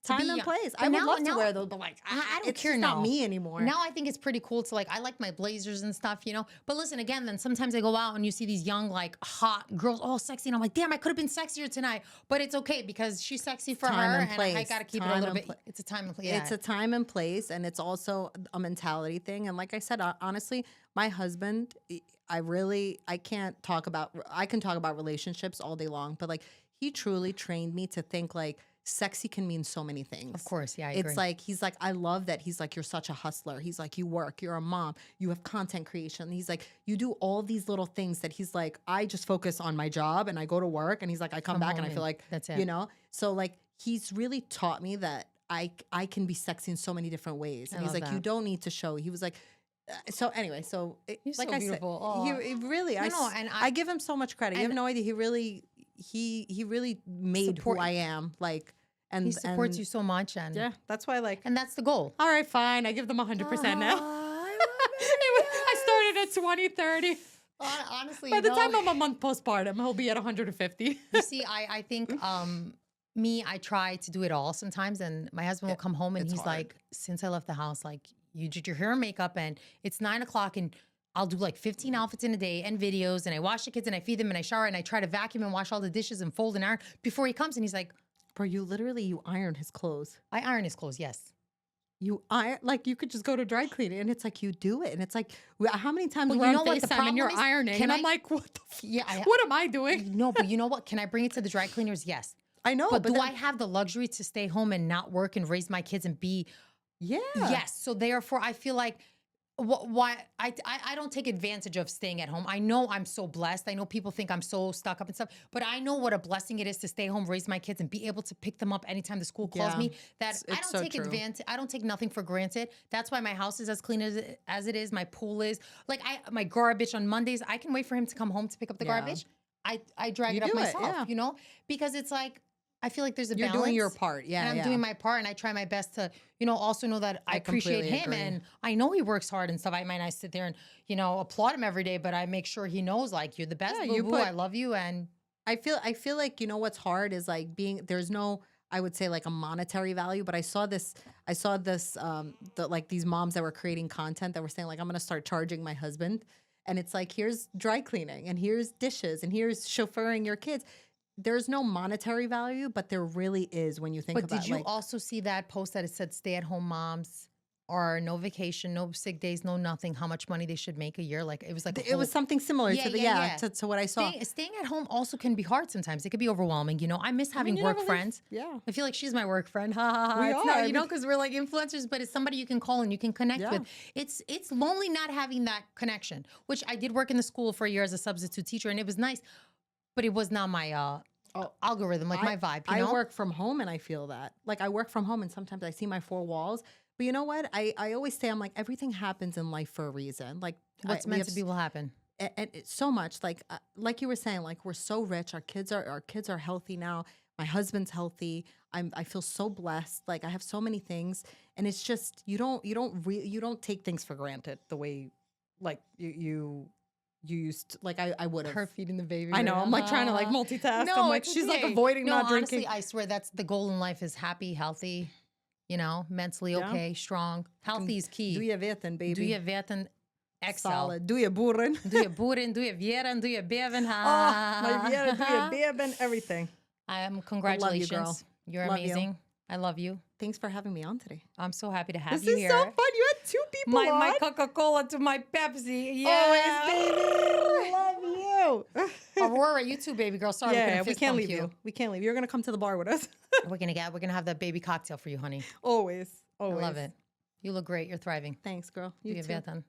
Time be and young. place. But I would now- love to now- wear those, but like, I don't it's care just now. not me anymore. Now I think it's pretty cool to like, I like my blazers and stuff, you know? But listen, again, then sometimes I go out and you see these young, like hot girls, all sexy. And I'm like, damn, I could have been sexier tonight. But it's okay because she's sexy for Time her. and I place. got to keep it a Time little and bit. It's a time and place. Yeah. It's a time and place, and it's also a mentality thing. And like I said, honestly, my husband, I can talk about relationships all day long, but like he truly trained me to think like sexy can mean so many things. Of course, yeah, I agree. It's like, he's like, I love that. He's like, you're such a hustler. He's like, you work, you're a mom, you have content creation. He's like, you do all these little things that he's like, I just focus on my job and I go to work. And he's like, I come back home and I feel like, that's it. you know? So like, he's really taught me that I can be sexy in so many different ways. And I he's love like, you that. don't need to show. He was like, so anyway, so You're like so I beautiful. said, Aw. he really, No, and I give him so much credit. You have and- no idea. He really made Support- who I am. Like, and He supports and- you so much. And Yeah, that's why like. and that's the goal. All right, fine. I give them 100% now. I started at 20, 30. Honestly, By the no. time I'm a month postpartum, he'll be at 150. You see, I think I try to do it all sometimes, and my husband will come home and it's he's hard. like, since I left the house, like you did your hair and makeup, and it's 9 o'clock, and I'll do like 15 outfits in a day and videos, and I wash the kids and I feed them and I shower and I try to vacuum and wash all the dishes and fold and iron before he comes, and he's like, Bro, you iron his clothes. I iron his clothes, yes. You iron, like you could just go to dry cleaning and it's like you do it. And it's like, how many times Well, we're you know on what the FaceTime and you're problem is? ironing? Can And I'm I- like, what the Yeah, what am I doing? No, but you know what? Can I bring it to the dry cleaners? Yes. I know. But do then- I have the luxury to stay home and not work and raise my kids and be Yeah. Yes. So therefore, I feel like why I don't take advantage of staying at home. I know I'm so blessed. I know people think I'm so stuck up and stuff, but I know what a blessing it is to stay home, raise my kids, and be able to pick them up anytime the school calls Yeah. me. That It's I don't so take true. advantage. I don't take nothing for granted. That's why my house is as clean as it is. My pool is like my garbage on Mondays. I can wait for him to come home to pick up the Yeah. garbage. I drag You it up do it, myself, yeah. you know, because it's like I feel like there's a You're balance. doing your part. Yeah, And I'm doing my part, and I try my best to, also know that I appreciate completely him, agree. and I know he works hard and stuff. I might not sit there and, applaud him every day, but I make sure he knows, like, you're the best, Yeah, boo you boo. I love you, and I feel like, what's hard is like there's no, I would say, like a monetary value, but I saw this like these moms that were creating content that were saying like, I'm going to start charging my husband. And it's like, here's dry cleaning and here's dishes and here's chauffeuring your kids. There's no monetary value, but there really is when you think But about it. did you like, also see that post that it said stay-at-home moms or no vacation, no sick days, no nothing, how much money they should make a year? Like, it was like it was something similar to to what I saw. Staying at home also can be hard sometimes. It could be overwhelming. I miss having you work never friends. Yeah. I feel like she's my work friend. Ha ha ha. We It's are. not, because we're like influencers, but it's somebody you can call and you can connect with. It's lonely not having that connection, which I did work in the school for a year as a substitute teacher, and it was nice, but it was not my algorithm, like my vibe. I work from home and I feel that. Like I work from home and sometimes I see my four walls. But you know what? I always say, I'm like, everything happens in life for a reason. Like what's meant to be will happen. And it's so much like you were saying, like we're so rich. Our kids are healthy now. My husband's healthy. I feel so blessed. Like I have so many things, and it's just you don't take things for granted the way like you used to, like I would have. Her feeding the baby. I know. I'm like trying to like multitask. I'm like she's like avoiding not honestly, drinking. I swear that's the goal in life is happy, healthy. Mentally okay, strong. Healthy is key. Duje Veten, baby. Duje Veten, excel. Solid. Duje boeren. Duje boeren, duje vieren, duje beven. My vieren, duje beven, everything. Congratulations. I love you, girl. You're Love you. amazing. I love you. Thanks for having me on today. I'm so happy to have This you is here. so fun. You had two people on. My Coca-Cola to my Pepsi. Yeah. Always, baby. Love you. Aurora, you too, baby girl. Sorry, We can't leave you. We can't leave. You're gonna come to the bar with us. We're gonna have that baby cocktail for you, honey. Always. I love it. You look great. You're thriving. Thanks, girl. You Duje too. Veten.